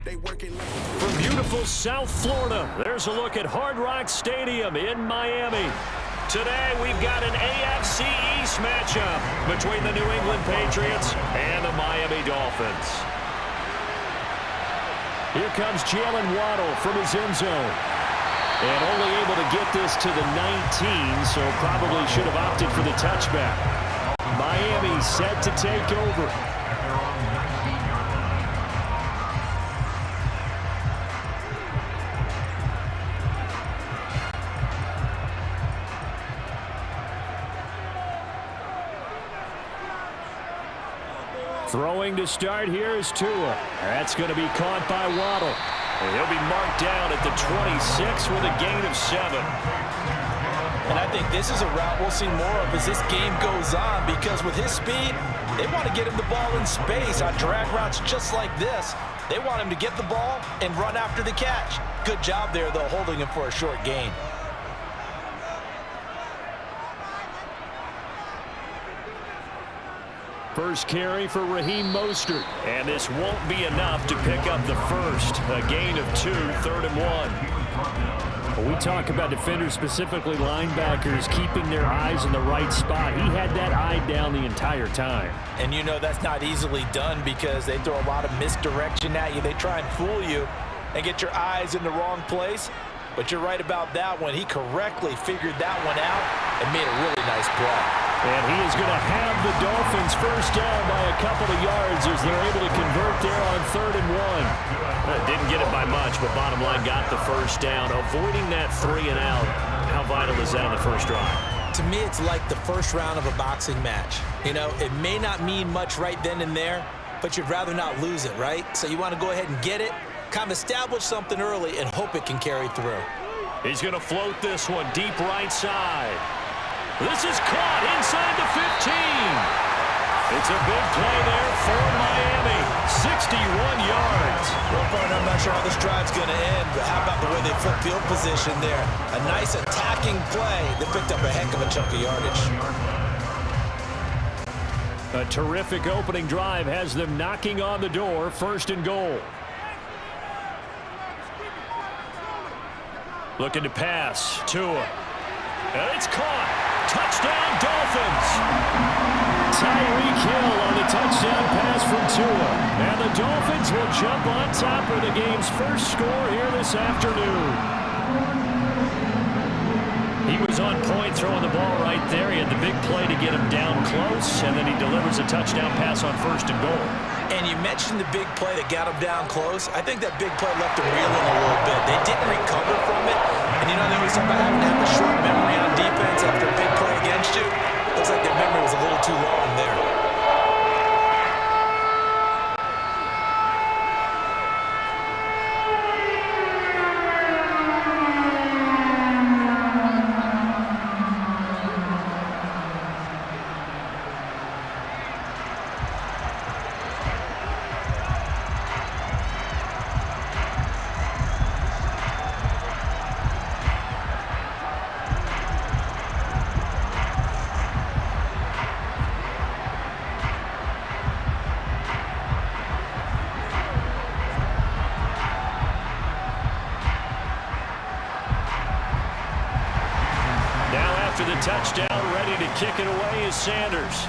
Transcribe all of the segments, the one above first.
From beautiful South Florida, there's a look at Hard Rock Stadium in Miami. Today, we've got an AFC East matchup between the New England Patriots and the Miami Dolphins. Here comes Jalen Waddle from his end zone. And only able to get this to the 19, so probably should have opted for the touchback. Miami set to take over. Throwing to start here is Tua. That's going to be caught by Waddle. And he'll be marked down at the 26 with a gain of 7. And I think this is a route we'll see more of as this game goes on, because with his speed, they want to get him the ball in space on drag routes just like this. They want him to get the ball and run after the catch. Good job there, though, holding him for a short gain. First carry for Raheem Mostert. And this won't be enough to pick up the first. A gain of 2, 3rd and 1. When we talk about defenders, specifically linebackers, keeping their eyes in the right spot, he had that eye down the entire time. And you know that's not easily done because they throw a lot of misdirection at you. They try and fool you and get your eyes in the wrong place. But you're right about that one. He correctly figured that one out and made a really nice play. And he is going to have the Dolphins first down by a couple of yards as they're able to convert there on 3rd and 1. Didn't get it by much, but bottom line got the first down. Avoiding that 3 and out, how vital is that on the first drive? To me, it's like the first round of a boxing match. You know, it may not mean much right then and there, but you'd rather not lose it, right? So you want to go ahead and get it, kind of establish something early, and hope it can carry through. He's going to float this one deep right side. This is caught inside the 15. It's a big play there for Miami. 61 yards. Well, partner, I'm not sure how this drive's going to end, but how about the way they flip field position there? A nice attacking play that picked up a heck of a chunk of yardage. A terrific opening drive has them knocking on the door. 1st and goal. Looking to pass. Tua. And it's caught. Touchdown, Dolphins. Tyreek Hill on the touchdown pass from Tua. And the Dolphins will jump on top of the game's first score here this afternoon. He was on point throwing the ball right there. He had the big play to get him down close, and then he delivers a touchdown pass on 1st and goal. And you mentioned the big play that got him down close. I think that big play left him reeling a little bit. They didn't recover from it. And you know, they always talk about having to have a short memory on defense after a big play against you. Looks like their memory was a little too long there. The touchdown, ready to kick it away is Sanders.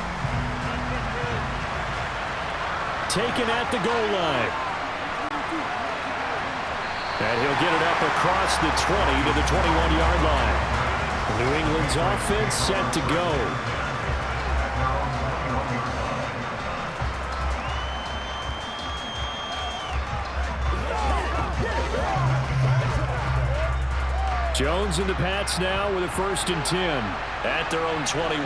Taken at the goal line. And he'll get it up across the 20 to the 21-yard line. New England's offense set to go. Jones and the Pats now with a 1st and 10 at their own 21.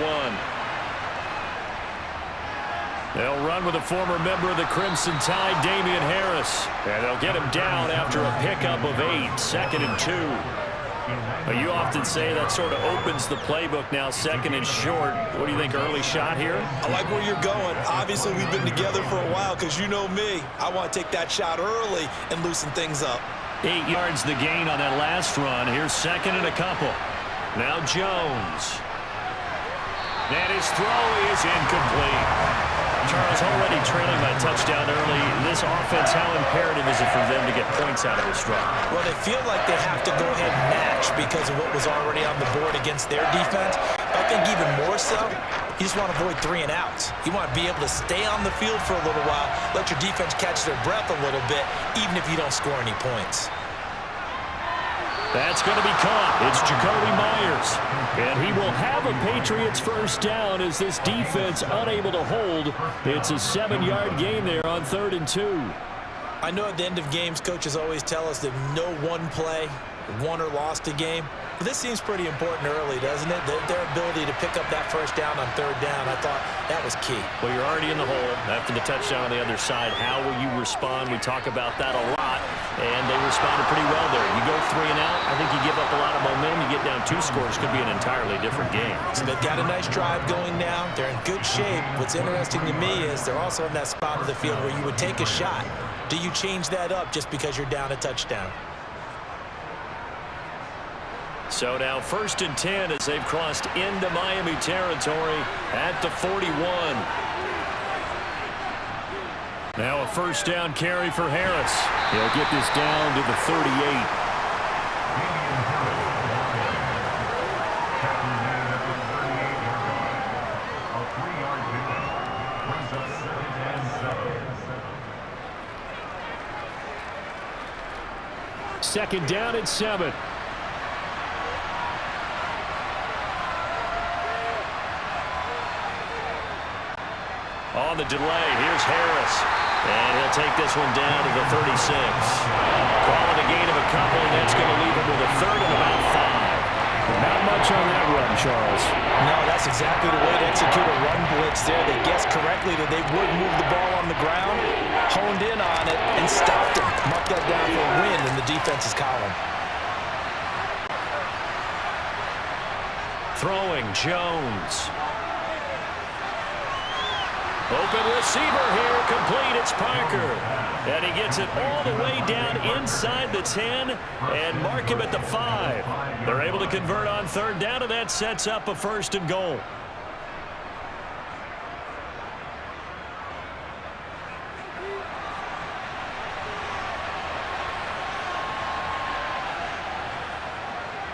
They'll run with a former member of the Crimson Tide, Damian Harris. And they'll get him down after a pickup of 8, 2nd and 2. You often say that sort of opens the playbook now, 2nd and short. What do you think, early shot here? I like where you're going. Obviously, we've been together for a while because you know me. I want to take that shot early and loosen things up. 8 yards the gain on that last run. Here's 2nd and a couple. Now Jones. And his throw is incomplete. Charles, already trailing by touchdown early. This offense, how imperative is it for them to get points out of this drive? Well, they feel like they have to go ahead and match because of what was already on the board against their defense. But I think even more so, you just want to avoid 3 and outs. You want to be able to stay on the field for a little while, let your defense catch their breath a little bit, even if you don't score any points. That's going to be caught. It's Jacoby Myers. And he will have a Patriots first down as this defense unable to hold. It's a 7-yard gain there on 3rd and 2. I know at the end of games, coaches always tell us that no one play won or lost a game. But this seems pretty important early, doesn't it? Their ability to pick up that first down on 3rd down, I thought that was key. Well, you're already in the hole after the touchdown on the other side. How will you respond? We talk about that a lot, and they responded pretty well there. You go 3 and out, I think you give up a lot of momentum. You get down 2 scores, could be an entirely different game. So they've got a nice drive going now. They're in good shape. What's interesting to me is they're also in that spot of the field where you would take a shot. Do you change that up just because you're down a touchdown? So now 1st and 10 as they've crossed into Miami territory at the 41. Now a first down carry for Harris. He'll get this down to the 38. Second down and 7. On the delay, here's Harris. And he'll take this one down to the 36. Call it a gain of a couple, and that's going to leave him with a 3rd and about 5. Not much on that run, Charles. No, that's exactly the way to execute a run blitz there. They guessed correctly that they would move the ball on the ground, honed in on it, and stopped him. Marked that down for a win in the defense's column. Throwing, Jones. Open receiver here, complete, it's Parker. And he gets it all the way down inside the 10 and mark him at the 5. They're able to convert on 3rd down, and that sets up a 1st and goal.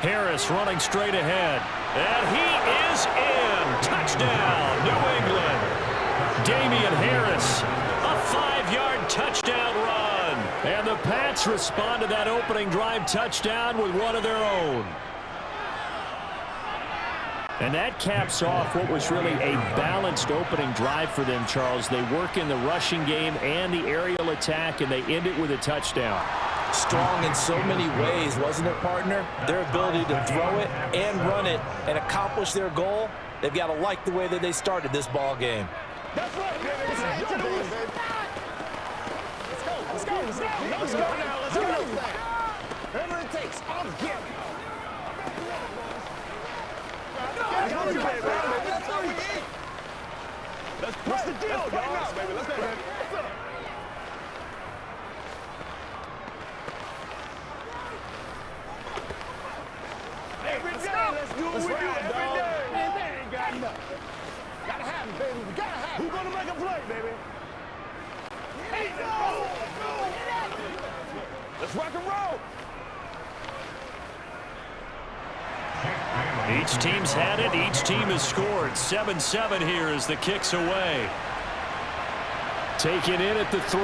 Harris running straight ahead. And he is in. Touchdown, New England. Damian Harris, a 5-yard touchdown run. And the Pats respond to that opening drive touchdown with one of their own. And that caps off what was really a balanced opening drive for them, Charles. They work in the rushing game and the aerial attack, and they end it with a touchdown. Strong in so many ways, wasn't it, partner? Their ability to throw it and run it and accomplish their goal, they've got to like the way that they started this ball game. That's right, baby. Let's go, baby. Let's go. Let's go now. Let's go. Whatever it takes, I'll get it. Got you, baby. That's all we need. What's the deal, y'all? Baby, let's go, baby. What's up? Every day, let's do what we do every day. And they ain't got nothing. Gotta have it, baby. We gotta have it. Who's gonna make a play, baby? Hey, go! Let's rock and roll. Each team's had it. Each team has scored. 7-7 here as the kick's away. Taken in at the 3.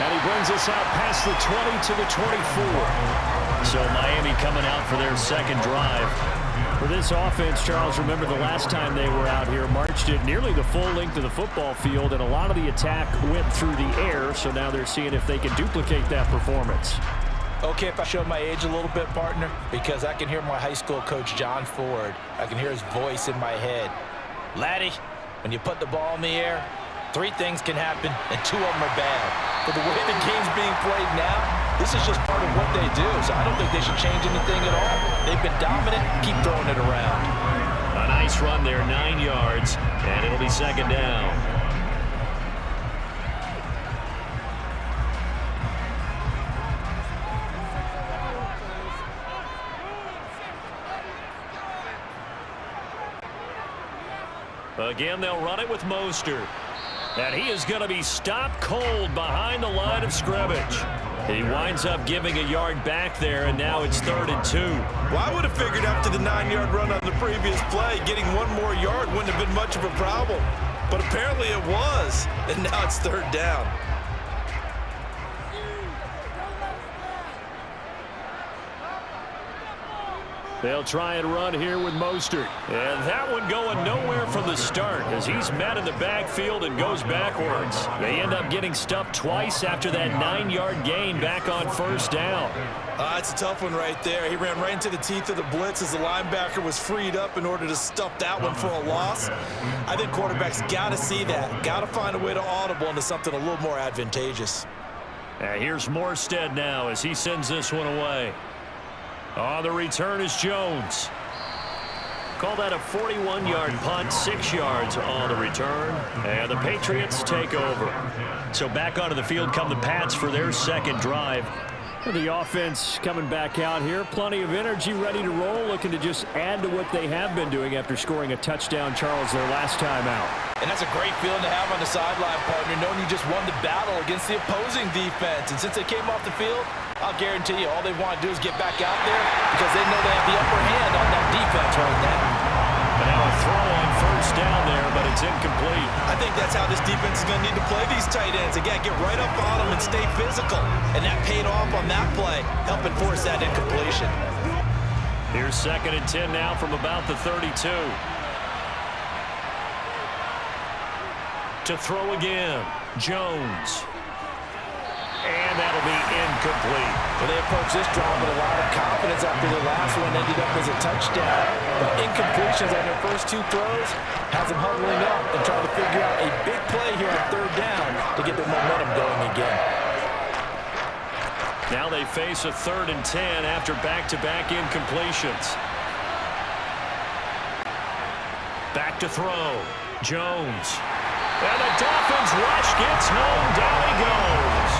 And he brings us out past the 20 to the 24. So Miami coming out for their second drive. For this offense, Charles, remember the last time they were out here, marched it nearly the full length of the football field, and a lot of the attack went through the air, so now they're seeing if they can duplicate that performance. Okay, if I show my age a little bit, partner, because I can hear my high school coach, John Ford. I can hear his voice in my head. Laddie, when you put the ball in the air, 3 things can happen, and 2 of them are bad. But the way the game's being played now, this is just part of what they do, so I don't think they should change anything at all. They've been dominant. Keep throwing it around. A nice run there, 9 yards, and it'll be 2nd down. Again, they'll run it with Mostert. And he is going to be stopped cold behind the line of scrimmage. He winds up giving a yard back there, and now it's 3rd and 2. Well, I would have figured after the 9-yard run on the previous play, getting one more yard wouldn't have been much of a problem. But apparently it was, and now it's 3rd down. They'll try and run here with Mostert. And that one going nowhere from the start as he's met in the backfield and goes backwards. They end up getting stuffed twice after that 9-yard gain back on 1st down. It's a tough one right there. He ran right into the teeth of the blitz as the linebacker was freed up in order to stuff that one for a loss. I think quarterbacks got to see that. Got to find a way to audible into something a little more advantageous. Here's Morstead now as he sends this one away. On the return is Jones. Call that a 41-yard punt, 6 yards on the return. And the Patriots take over. So back onto the field come the Pats for their 2nd drive. The offense coming back out here. Plenty of energy, ready to roll, looking to just add to what they have been doing after scoring a touchdown, Charles, their last time out. And that's a great feeling to have on the sideline, partner, knowing you just won the battle against the opposing defense. And since they came off the field, I'll guarantee you all they want to do is get back out there because they know they have the upper hand on that defense right now. And now a throw on 1st down there, but it's incomplete. I think that's how this defense is going to need to play these tight ends. Again, get right up on them and stay physical. And that paid off on that play, helping force that incompletion. Here's 2nd and 10 now from about the 32. To throw again, Jones. And that'll be incomplete. Well, they approach this drive with a lot of confidence after the last one ended up as a touchdown. But incompletions on their first 2 throws has them huddling up and trying to figure out a big play here on 3rd down to get their momentum going again. Now they face a 3rd and 10 after back-to-back incompletions. Back to throw. Jones. And the Dolphins rush gets home. Down he goes.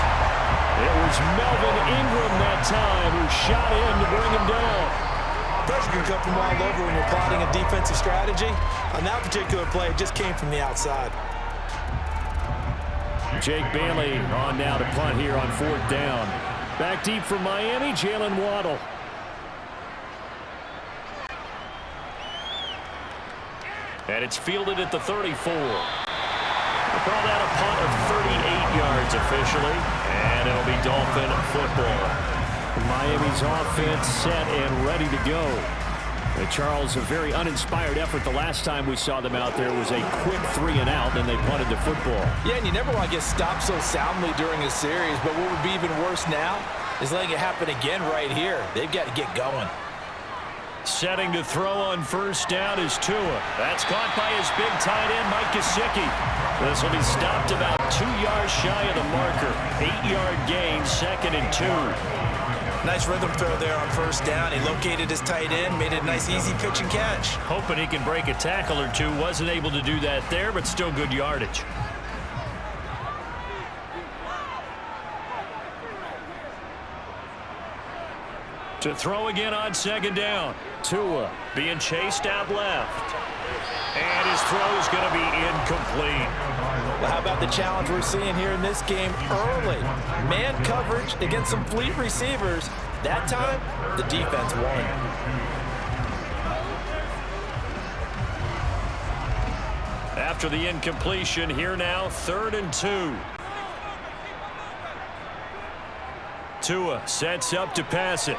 It was Melvin Ingram that time who shot in to bring him down. Pressure can come from all over when you're plotting a defensive strategy. On that particular play, it just came from the outside. Jake Bailey on now to punt here on 4th down. Back deep from Miami, Jalen Waddle. And it's fielded at the 34. We'll call that a punt of 38 yards officially, and it'll be Dolphin football. Miami's offense set and ready to go. And Charles, a very uninspired effort the last time we saw them out there was a quick 3-and-out, then they punted the football. Yeah, and you never want to get stopped so soundly during a series, but what would be even worse now is letting it happen again right here. They've got to get going. Setting to throw on 1st down is Tua. That's caught by his big tight end, Mike Gesicki. This will be stopped about 2 yards shy of the marker. 8-yard gain, 2nd and 2. Nice rhythm throw there on 1st down. He located his tight end, made it a nice easy pitch and catch. Hoping he can break a tackle or two. Wasn't able to do that there, but still good yardage. To throw again on 2nd down. Tua being chased out left. And his throw is going to be incomplete. Well, how about the challenge we're seeing here in this game early? Man coverage against some fleet receivers. That time, the defense won. After the incompletion, here now, 3rd and 2. Tua sets up to pass it.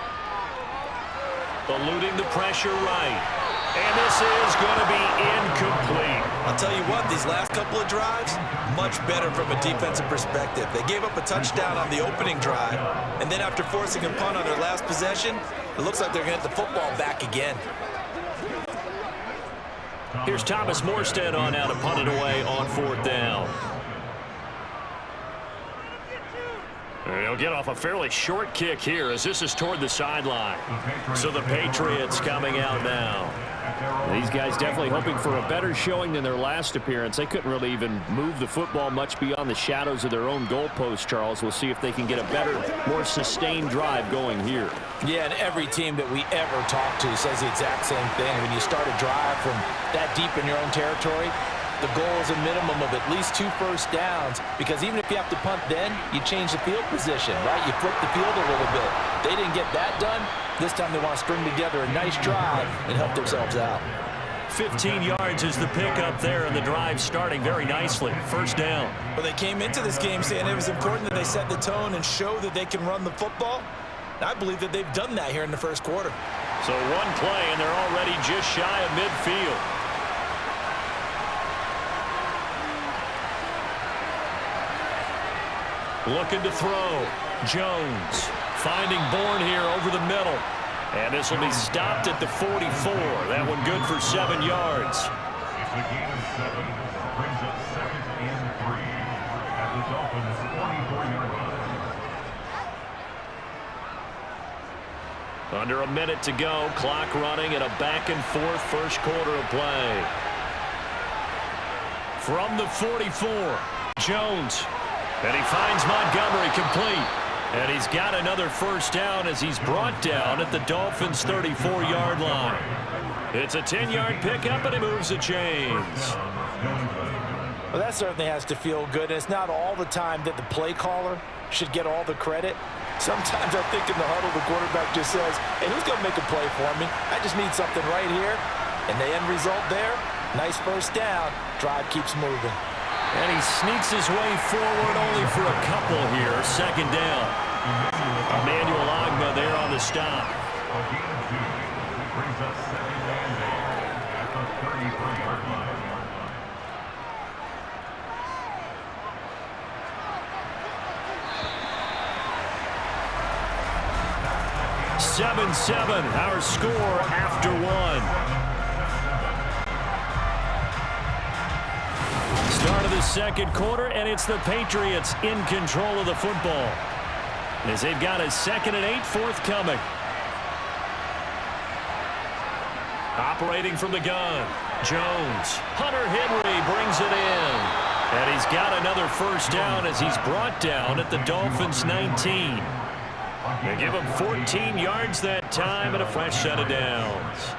Eluding the pressure right. And this is going to be incomplete. I'll tell you what, these last couple of drives, much better from a defensive perspective. They gave up a touchdown on the opening drive, and then after forcing a punt on their last possession, it looks like they're going to get the football back again. Here's Thomas Morstead on now to punt it away on 4th down. He'll get off a fairly short kick here as this is toward the sideline. So the Patriots coming out now. These guys definitely hoping for a better showing than their last appearance. They couldn't really even move the football much beyond the shadows of their own goalpost, Charles. We'll see if they can get a better, more sustained drive going here. Yeah, and every team that we ever talk to says the exact same thing. When you start a drive from that deep in your own territory, the goal is a minimum of at least 2 first downs, because even if you have to punt then, you change the field position, right? You flip the field a little bit. They didn't get that done. This time they want to string together a nice drive and help themselves out. 15 yards is the pickup there, and the drive starting very nicely. First down. Well, they came into this game saying it was important that they set the tone and show that they can run the football. I believe that they've done that here in the first quarter. So one play, and they're already just shy of midfield. Looking to throw. Jones finding Bourne here over the middle. And this will be stopped at the 44. That one good for 7 yards. It's a gain of 7. Brings up 2nd and 3 at the Dolphins' 44-yard line. Under a minute to go. Clock running at a back-and-forth first quarter of play. From the 44, Jones. And he finds Montgomery complete. And he's got another first down as he's brought down at the Dolphins' 34-yard line. It's a 10-yard pickup, and it moves the chains. Well, that certainly has to feel good. It's not all the time that the play caller should get all the credit. Sometimes I think in the huddle, the quarterback just says, hey, who's going to make a play for me? I just need something right here. And the end result there, nice first down. Drive keeps moving. And he sneaks his way forward only for a couple here. Second down. Emmanuel Agba there on the stop. A gain of 2. Brings up 2nd and 8 at the 33-yard line. 7-7, our score after 1. Start of the second quarter, and it's the Patriots in control of the football, as they've got a 2nd and 8 forthcoming. Operating from the gun, Jones. Hunter Henry brings it in. And he's got another first down as he's brought down at the Dolphins' 19. They give him 14 yards that time and a fresh set of downs.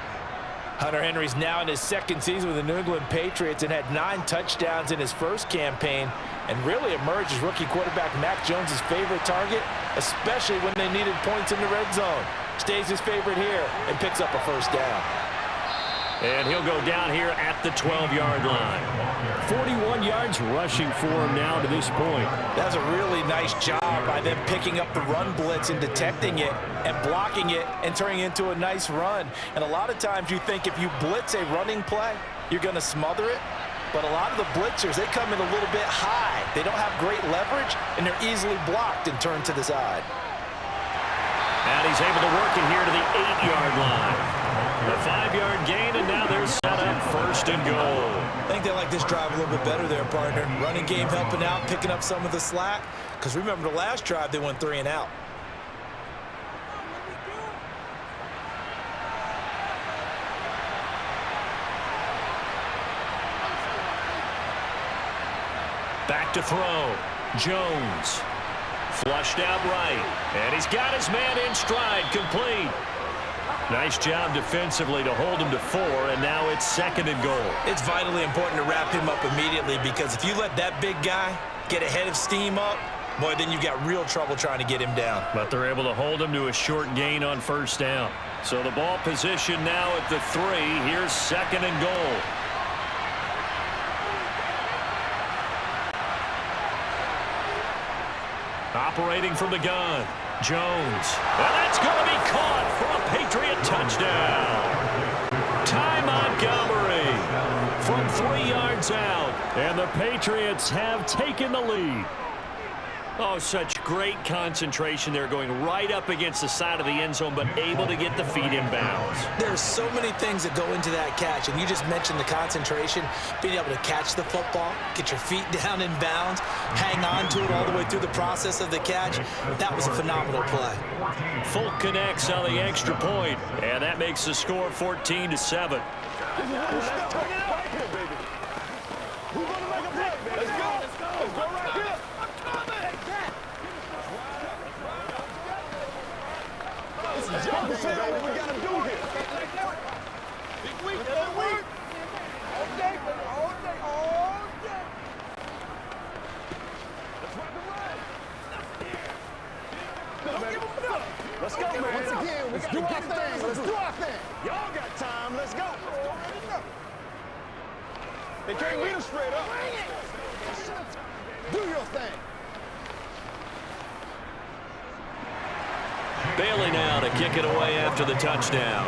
Hunter Henry's now in his 2nd season with the New England Patriots and had 9 touchdowns in his first campaign, and really emerged as rookie quarterback Mac Jones' favorite target, especially when they needed points in the red zone. Stays his favorite here and picks up a first down. And he'll go down here at the 12-yard line. 41 yards rushing for him now to this point. That's a really nice job by them picking up the run blitz and detecting it and blocking it and turning it into a nice run. And a lot of times you think if you blitz a running play, you're going to smother it. But a lot of the blitzers, they come in a little bit high. They don't have great leverage, and they're easily blocked and turned to the side. And he's able to work it here to the 8-yard line. A 5-yard gain, and now they're set up 1st and goal. I think they like this drive a little bit better there, partner. Running game helping out, picking up some of the slack. Because remember, the last drive, they went 3 and out. Back to throw. Jones. Flushed out right. And he's got his man in stride, complete. Nice job defensively to hold him to 4, and now it's 2nd and goal. It's vitally important to wrap him up immediately, because if you let that big guy get ahead of steam up, boy, then you've got real trouble trying to get him down. But they're able to hold him to a short gain on first down. So the ball position now at the 3. Here's 2nd and goal. Operating from the gun, Jones. And that's going to be caught for a Patriot touchdown. Ty Montgomery from 3 yards out. And the Patriots have taken the lead. Oh, such great concentration there, going right up against the side of the end zone, but able to get the feet in bounds. There's so many things that go into that catch, and you just mentioned the concentration, being able to catch the football, get your feet down in bounds, hang on to it all the way through the process of the catch. That was a phenomenal play. Fulk connects on the extra point, and that makes the score 14-7. Say what we gotta do here. Big week, all day, all day. go, baby. Let's go, man. Once again, we got to get things. Let's do our thing. Y'all got time. Let's go. They can't beat us straight up. Do your thing. Bailey now to kick it away after the touchdown.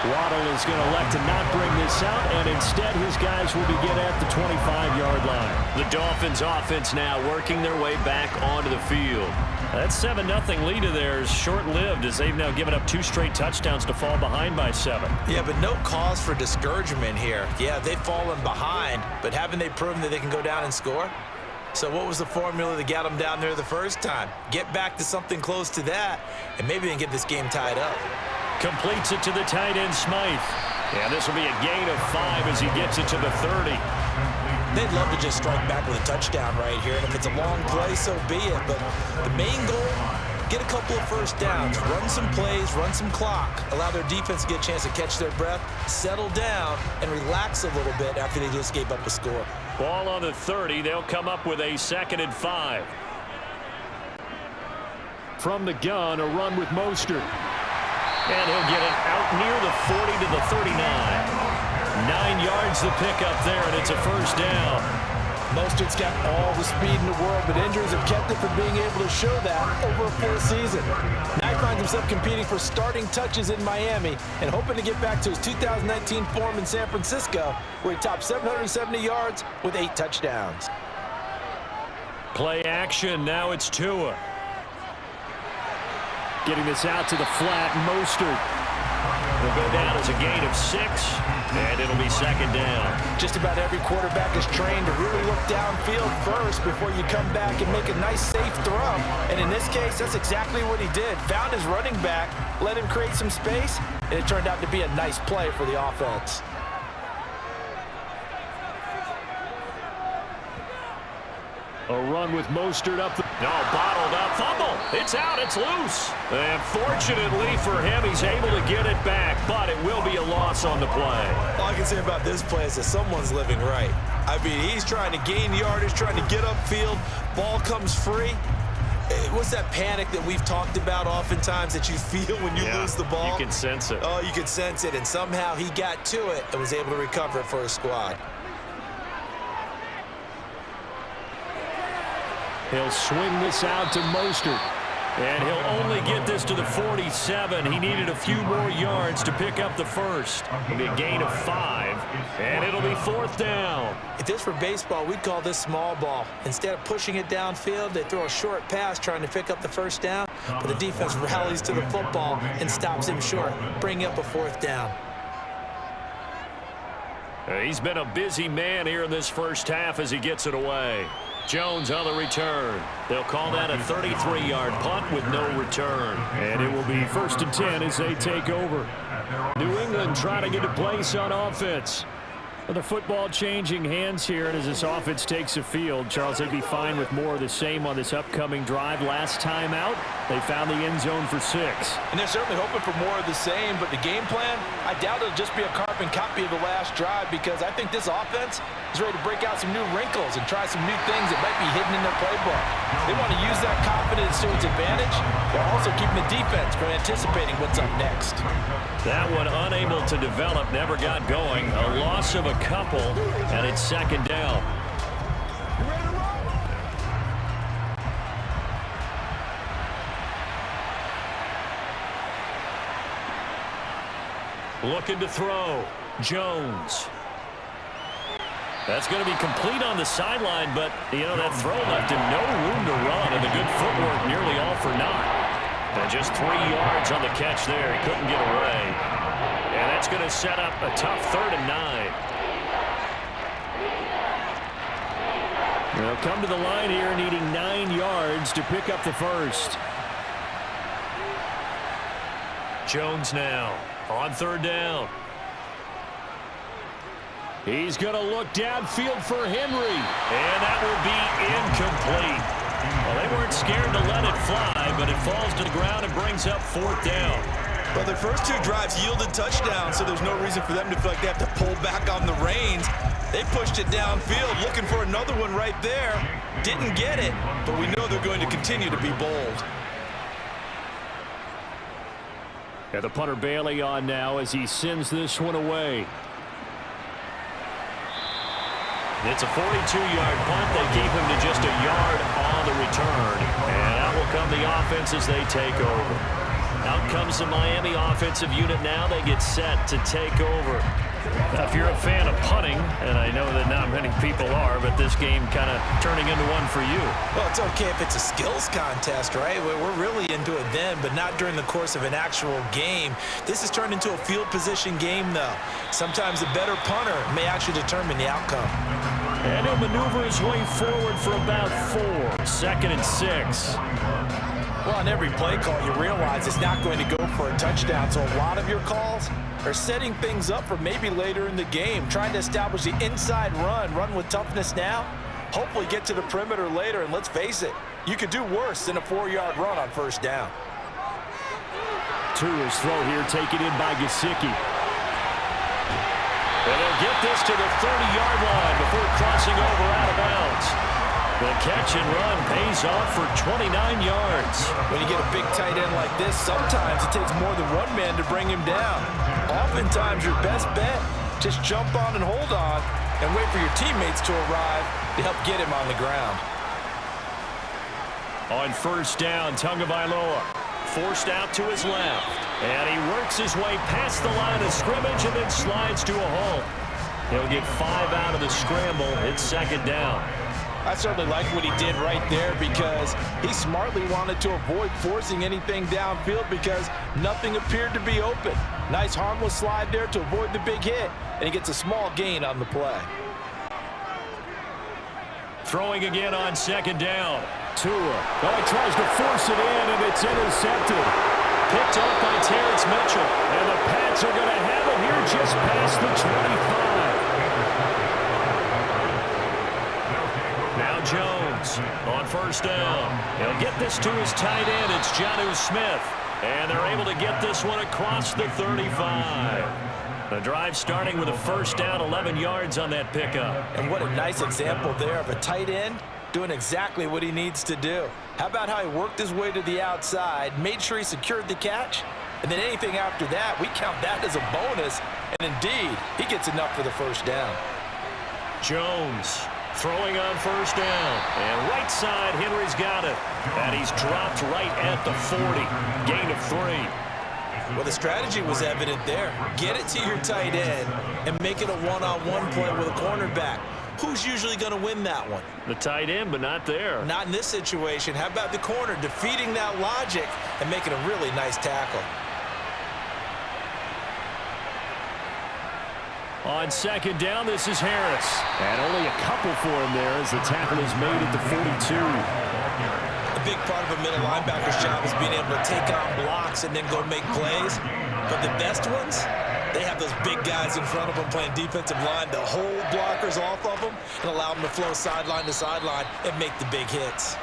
Waddle is going to elect to not bring this out, and instead his guys will begin at the 25-yard line. The Dolphins offense now working their way back onto the field. That 7-0 lead of theirs short-lived as they've now given up 2 straight touchdowns to fall behind by 7. Yeah, but no cause for discouragement here. Yeah, they've fallen behind, but haven't they proven that they can go down and score? So what was the formula that got them down there the first time? Get back to something close to that, and maybe they can get this game tied up. Completes it to the tight end, Smythe. And this will be a gain of 5 as he gets it to the 30. They'd love to just strike back with a touchdown right here, and if it's a long play, so be it. But the main goal, get a couple of first downs, run some plays, run some clock, allow their defense to get a chance to catch their breath, settle down, and relax a little bit after they just gave up a score. Ball on the 30. They'll come up with a 2nd and 5. From the gun, a run with Mostert. And he'll get it out near the 40 to the 39. 9 yards to pick up there, and it's a first down. Mostert's got all the speed in the world, but injuries have kept him from being able to show that over a full season. Now he finds himself competing for starting touches in Miami and hoping to get back to his 2019 form in San Francisco, where he topped 770 yards with 8 touchdowns. Play action. Now it's Tua. Getting this out to the flat, Mostert. Will go down as a gain of 6, and it'll be 2nd down. Just about every quarterback is trained to really look downfield first before you come back and make a nice, safe throw. And in this case, that's exactly what he did. Found his running back, let him create some space, and it turned out to be a nice play for the offense. A run with Mostert up. Bottled up. Fumble. It's out. It's loose. And fortunately for him, he's able to get it back, but it will be a loss on the play. All I can say about this play is that someone's living right. I mean, he's trying to gain yardage, trying to get upfield. Ball comes free. What's that panic that we've talked about oftentimes that you feel when you lose the ball? You can sense it. Oh, you can sense it, and somehow he got to it and was able to recover it for his squad. He'll swing this out to Mostert. And he'll only get this to the 47. He needed a few more yards to pick up the first. It'll be a gain of 5, and it'll be 4th down. If this were baseball, we'd call this small ball. Instead of pushing it downfield, they throw a short pass trying to pick up the first down, but the defense rallies to the football and stops him short, bringing up a 4th down. He's been a busy man here in this first half as he gets it away. Jones on the return. They'll call that a 33-yard punt with no return. And it will be 1st and 10 as they take over. New England trying to get a place on offense. Well, the football changing hands here, and as this offense takes the field, Charles, they'd be fine with more of the same on this upcoming drive. Last time out, they found the end zone for 6. And they're certainly hoping for more of the same, but the game plan, I doubt it'll just be a carbon copy of the last drive, because I think this offense is ready to break out some new wrinkles and try some new things that might be hidden in their playbook. They want to use that confidence to its advantage, while also keeping the defense from anticipating what's up next. That one unable to develop, never got going. A loss of a couple, and it's 2nd down. Looking to throw. Jones. That's going to be complete on the sideline, but, that throw left him no room to run, and the good footwork nearly all for naught. And just 3 yards on the catch there. He couldn't get away. And that's going to set up a tough 3rd and 9. They'll come to the line here needing 9 yards to pick up the first. Jones now on 3rd down. He's going to look downfield for Henry. And that will be incomplete. Well, they weren't scared to let it fly, but it falls to the ground and brings up 4th down. Well, their first 2 drives yielded touchdowns, so there's no reason for them to feel like they have to pull back on the reins. They pushed it downfield, looking for another one right there. Didn't get it, but we know they're going to continue to be bold. And the punter Bailey on now as he sends this one away. It's a 42-yard punt. They keep him to just a yard on the return. And out will come the offense as they take over. Out comes the Miami offensive unit now. They get set to take over. Now, if you're a fan of punting, and I know that not many people are, but this game kind of turning into one for you. Well, it's okay if it's a skills contest, right? We're really into it then, but not during the course of an actual game. This has turned into a field position game, though. Sometimes the better punter may actually determine the outcome. And he'll maneuver his way forward for about 4. 2nd and 6. Well, on every play call, you realize it's not going to go for a touchdown, so a lot of your calls are setting things up for maybe later in the game, trying to establish the inside run with toughness now, hopefully get to the perimeter later, and let's face it, you could do worse than a 4-yard run on first down. Tua's throw here taken in by Gesicki. And they'll get this to the 30-yard line before crossing over out of bounds. The catch and run pays off for 29 yards. When you get a big tight end like this, sometimes it takes more than one man to bring him down. Oftentimes, your best bet, just jump on and hold on and wait for your teammates to arrive to help get him on the ground. On first down, Tagovailoa forced out to his left. And he works his way past the line of scrimmage and then slides to a halt. He'll get 5 out of the scramble. It's 2nd down. I certainly like what he did right there because he smartly wanted to avoid forcing anything downfield because nothing appeared to be open. Nice harmless slide there to avoid the big hit, and he gets a small gain on the play. Throwing again on 2nd down. Tua. Oh, he tries to force it in, and it's intercepted. Picked up by Terrence Mitchell. And the Pats are going to have it here just past the 25. Now Jones on first down. He'll get this to his tight end. It's Jonnu Smith. And they're able to get this one across the 35. The drive starting with a first down, 11 yards on that pickup. And what a nice example there of a tight end doing exactly what he needs to do. How about how he worked his way to the outside, made sure he secured the catch, and then anything after that, we count that as a bonus. And indeed, he gets enough for the first down. Jones throwing on first down. And right side, Henry's got it. And he's dropped right at the 40. Gain of 3. Well, the strategy was evident there. Get it to your tight end and make it a one-on-one play with a cornerback. Who's usually going to win that one? The tight end, but not there. Not in this situation. How about the corner defeating that logic and making a really nice tackle? On 2nd down, this is Harris. And only a couple for him there as the tackle is made at the 42. A big part of a middle linebacker's job is being able to take on blocks and then go make plays. But the best ones, they have those big guys in front of them playing defensive line to hold blockers off of them and allow them to flow sideline to sideline and make the big hits.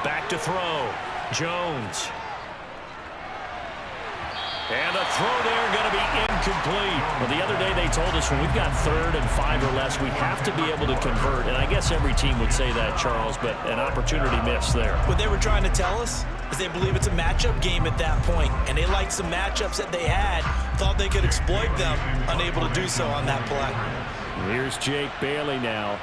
Back to throw. Jones. And the throw there going to be incomplete. Well, the other day they told us when we've got 3rd and 5 or less, we have to be able to convert. And I guess every team would say that, Charles, but an opportunity missed there. What they were trying to tell us is they believe it's a matchup game at that point, and they liked some matchups that they had, thought they could exploit them, unable to do so on that play. Here's Jake Bailey now.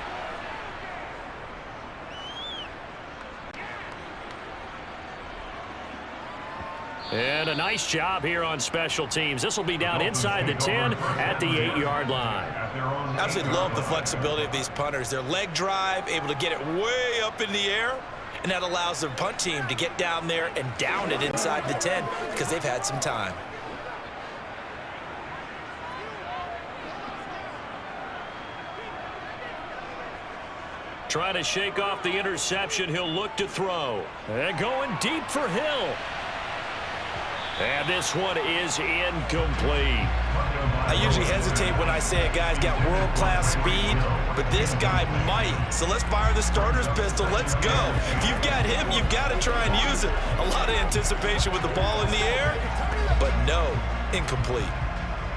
And a nice job here on special teams. This will be down inside the 10 at the 8-yard line. Absolutely love the flexibility of these punters. Their leg drive, able to get it way up in the air, and that allows the punt team to get down there and down it inside the 10 because they've had some time. Trying to shake off the interception. He'll look to throw. And going deep for Hill. And this one is incomplete. I usually hesitate when I say a guy's got world-class speed, but this guy might. So let's fire the starter's pistol. Let's go. If you've got him, you've got to try and use it. A lot of anticipation with the ball in the air, but no, incomplete.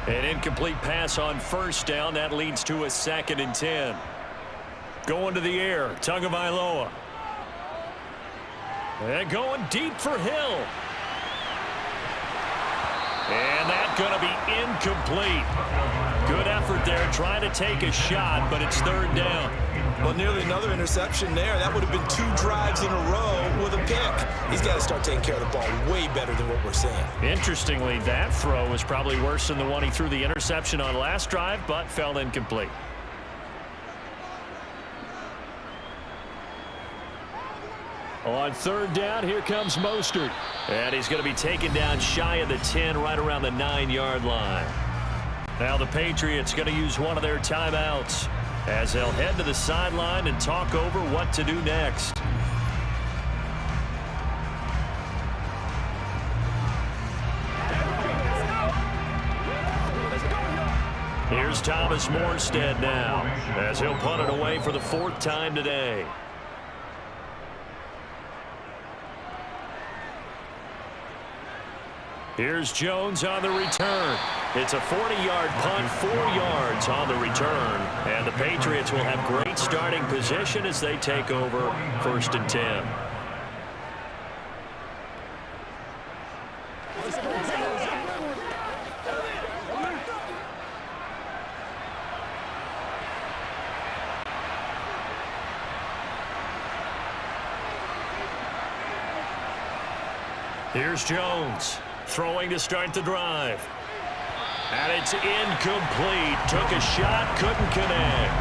An incomplete pass on first down. That leads to a 2nd and 10. Going to the air, Tagovailoa. And going deep for Hill. And that's going to be incomplete. Good effort there, trying to take a shot, but it's 3rd down. Well, nearly another interception there. That would have been 2 drives in a row with a pick. He's got to start taking care of the ball way better than what we're seeing. Interestingly, that throw was probably worse than the one he threw the interception on last drive, but fell incomplete. On 3rd down, here comes Mostert. And he's going to be taken down shy of the 10, right around the 9-yard line. Now the Patriots going to use one of their timeouts as they'll head to the sideline and talk over what to do next. Here's Thomas Morstead now as he'll punt it away for the 4th time today. Here's Jones on the return. It's a 40-yard punt, 4 yards on the return. And the Patriots will have great starting position as they take over 1st and 10. Here's Jones. Throwing to start the drive. And it's incomplete. Took a shot, couldn't connect.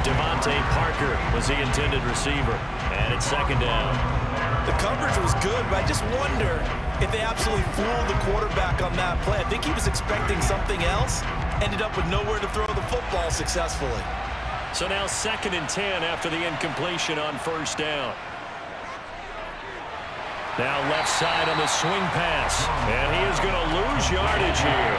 Devontae Parker was the intended receiver. And it's 2nd down. The coverage was good, but I just wonder if they absolutely fooled the quarterback on that play. I think he was expecting something else. Ended up with nowhere to throw the football successfully. So now 2nd and 10 after the incompletion on 1st down. Now left side on the swing pass. And he is going to lose yardage here.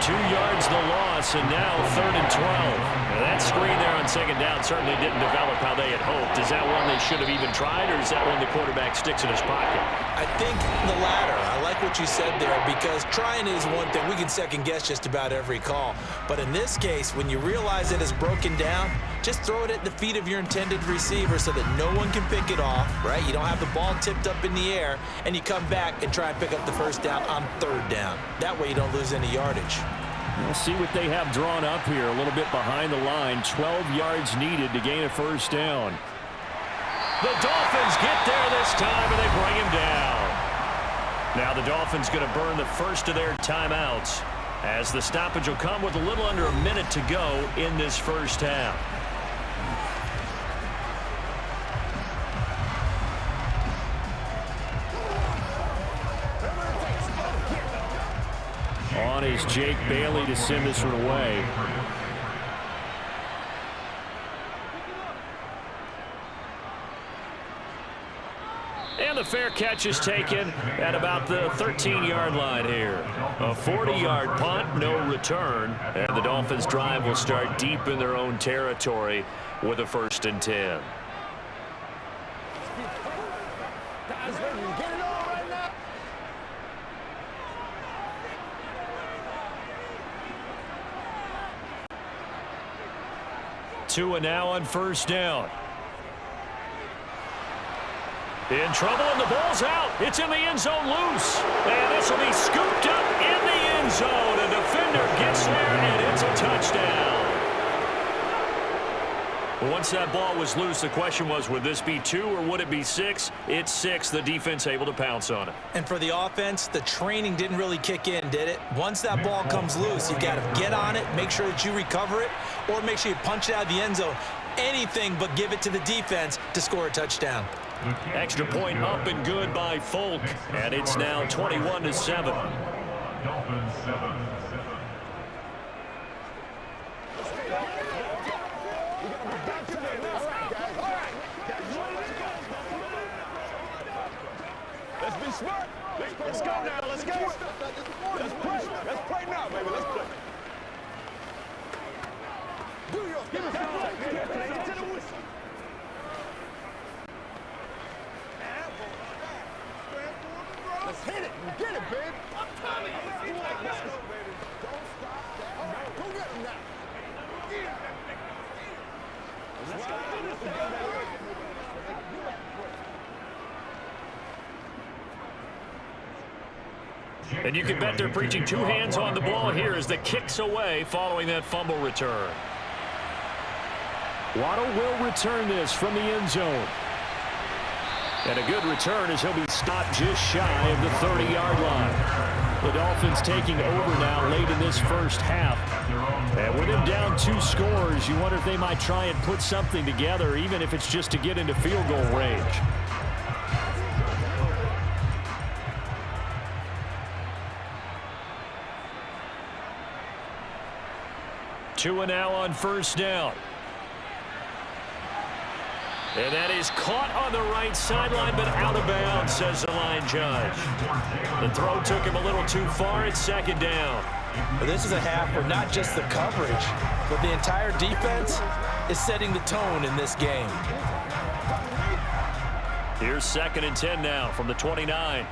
2 yards the loss, and now 3rd and 12. Now that screen there on 2nd down certainly didn't develop how they had hoped. Is that one they should have even tried, or is that one the quarterback sticks in his pocket? I think the latter. I like what you said there, because trying is one thing. We can second guess just about every call. But in this case, when you realize it is broken down, just throw it at the feet of your intended receiver so that no one can pick it off, right? You don't have the ball tipped up in the air, and you come back and try and pick up the 1st down on 3rd down. That way you don't lose any yardage. We'll see what they have drawn up here. A little bit behind the line. 12 yards needed to gain a 1st down. The Dolphins get there this time, and they bring him down. Now the Dolphins going to burn the first of their timeouts, as the stoppage will come with a little under a minute to go in this 1st half. On is Jake Bailey to send this one away. And the fair catch is taken at about the 13-yard line here. A 40-yard punt, no return. And the Dolphins' drive will start deep in their own territory with a 1st and 10. Tua now on 1st down. In trouble, and the ball's out. It's in the end zone loose. And this will be scooped up in the end zone. A defender gets there, and it's a touchdown. Once that ball was loose, the question was, would this be 2 or would it be 6? It's 6. The defense able to pounce on it. And for the offense, the training didn't really kick in, did it? Once that ball comes loose, you got to get on it, make sure that you recover it, or make sure you punch it out of the end zone. Anything but give it to the defense to score a touchdown. Extra point up and good by Folk. And it's now 21-7. Dolphins 7. smart. Let's go now. Let's go. Let's play. Let's play now, baby. Let's play. Do your thing. Get to the whistle. Let's hit it. Get it, baby. I'm coming. Let's go, baby. Don't stop that. All right, go get him now. Let's go. And you can bet they're preaching two hands on the ball here as the kick's away following that fumble return. Waddle will return this from the end zone. And a good return as he'll be stopped just shy of the 30-yard line. The Dolphins taking over now late in this first half. And with him down 2 scores, you wonder if they might try and put something together, even if it's just to get into field goal range. Tua now on first down. And that is caught on the right sideline, but out of bounds, says the line judge. The throw took him a little too far. It's second down. But this is a half where not just the coverage, but the entire defense is setting the tone in this game. Here's 2nd and 10 now from the 29.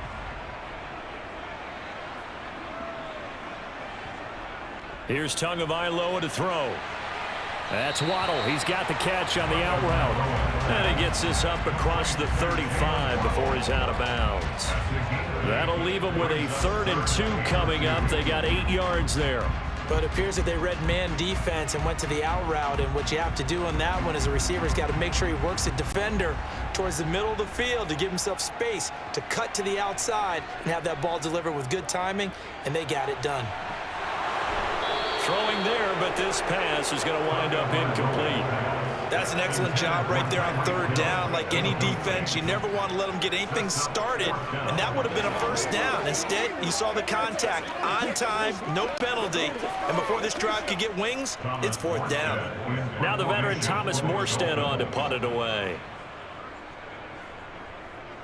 Here's Tagovailoa to throw. That's Waddle. He's got the catch on the out route. And he gets this up across the 35 before he's out of bounds. That'll leave him with a 3rd and 2 coming up. They got 8 yards there. But it appears that they read man defense and went to the out route. And what you have to do on that one is the receiver's got to make sure he works the defender towards the middle of the field to give himself space to cut to the outside and have that ball delivered with good timing. And they got it done. Throwing there, but this pass is going to wind up incomplete. That's an excellent job right there on 3rd down. Like any defense, you never want to let them get anything started, and that would have been a first down. Instead, you saw the contact on time, no penalty, and before this drive could get wings, it's 4th down. Now the veteran Thomas Morstead on to punt it away.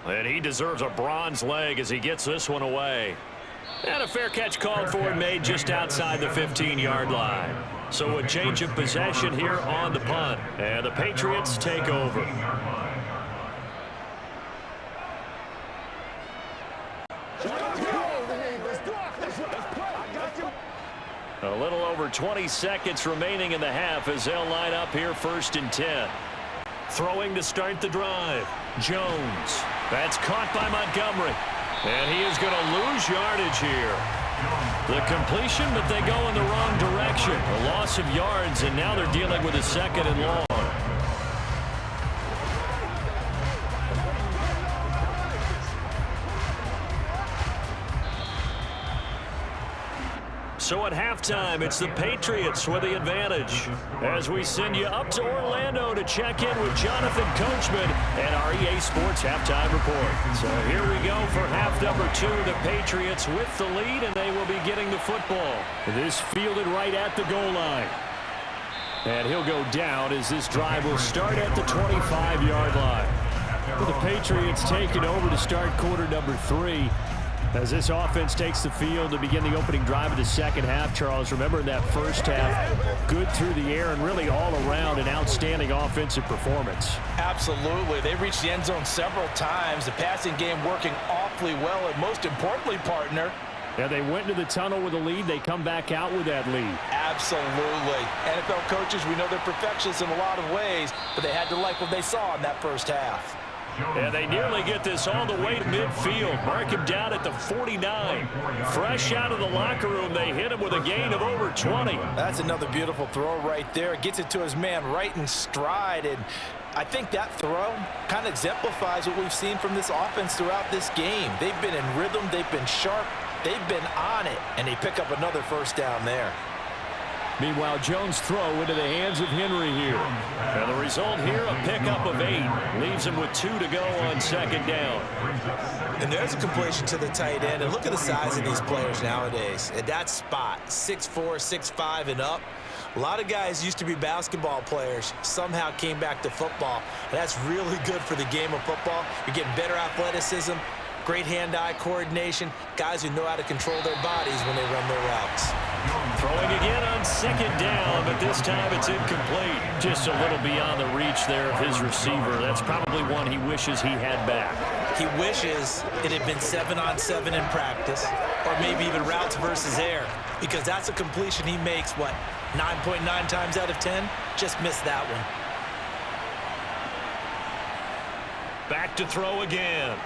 And he deserves a bronze leg as he gets this one away. And a fair catch called for and made just outside the 15-yard line. So a change of possession here on the punt. And the Patriots take over. A little over 20 seconds remaining in the half as they'll line up here 1st and 10. Throwing to start the drive. Jones. That's caught by Montgomery. And he is going to lose yardage here. The completion, but they go in the wrong direction. A loss of yards, and now they're dealing with a 2nd and long. So at halftime, it's the Patriots with the advantage. As we send you up to Orlando to check in with Jonathan Coachman and our EA Sports Halftime Report. So here we go for half number 2. The Patriots with the lead, and they will be getting the football. This fielded right at the goal line. And he'll go down as this drive will start at the 25-yard line. With the Patriots taking over to start quarter number 3. As this offense takes the field to begin the opening drive of the second half, Charles, remember in that first half, good through the air and really all around an outstanding offensive performance. Absolutely. They reached the end zone several times. The passing game working awfully well, and most importantly, partner. Yeah, they went into the tunnel with a lead. They come back out with that lead. Absolutely. NFL coaches, we know they're perfectionists in a lot of ways, but they had to like what they saw in that first half. And they nearly get this all the way to midfield. Mark him down at the 49. Fresh out of the locker room, they hit him with a gain of over 20. That's another beautiful throw right there. Gets it to his man right in stride. And I think that throw kind of exemplifies what we've seen from this offense throughout this game. They've been in rhythm. They've been sharp. They've been on it. And they pick up another first down there. Meanwhile, Jones' throw into the hands of Henry here. And the result here, a pickup of 8. Leaves him with 2 to go on second down. And there's a completion to the tight end. And look at the size of these players nowadays. At that spot, 6'4", 6'5", and up. A lot of guys used to be basketball players, somehow came back to football. And that's really good for the game of football. You're getting better athleticism, great hand-eye coordination, guys who know how to control their bodies when they run their routes. Throwing again on second down, but this time it's incomplete. Just a little beyond the reach there of his receiver. That's probably one he wishes he had back. He wishes it had been 7-on-7 in practice, or maybe even routes versus air, because that's a completion he makes, what, 9.9 times out of 10? Just missed that one. Back to throw again.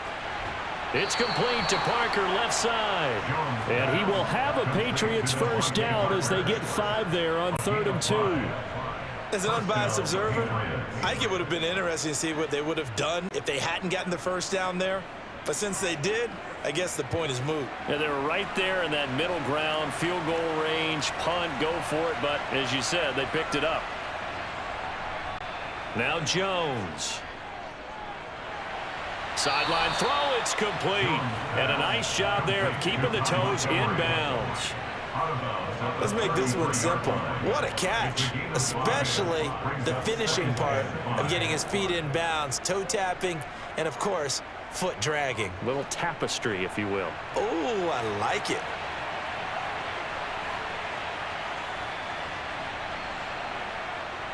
It's complete to Parker, left side. And he will have a Patriots first down as they get 5 there on 3rd and 2. As an unbiased observer, I think it would have been interesting to see what they would have done if they hadn't gotten the first down there. But since they did, I guess the point is moot. Yeah, they were right there in that middle ground, field goal range, punt, go for it. But as you said, they picked it up. Now Jones. Sideline throw, it's complete. And a nice job there of keeping the toes inbounds. Let's make this one simple. What a catch, especially the finishing part of getting his feet in bounds, toe tapping, and of course, foot dragging. Little tapestry, if you will. Oh, I like it.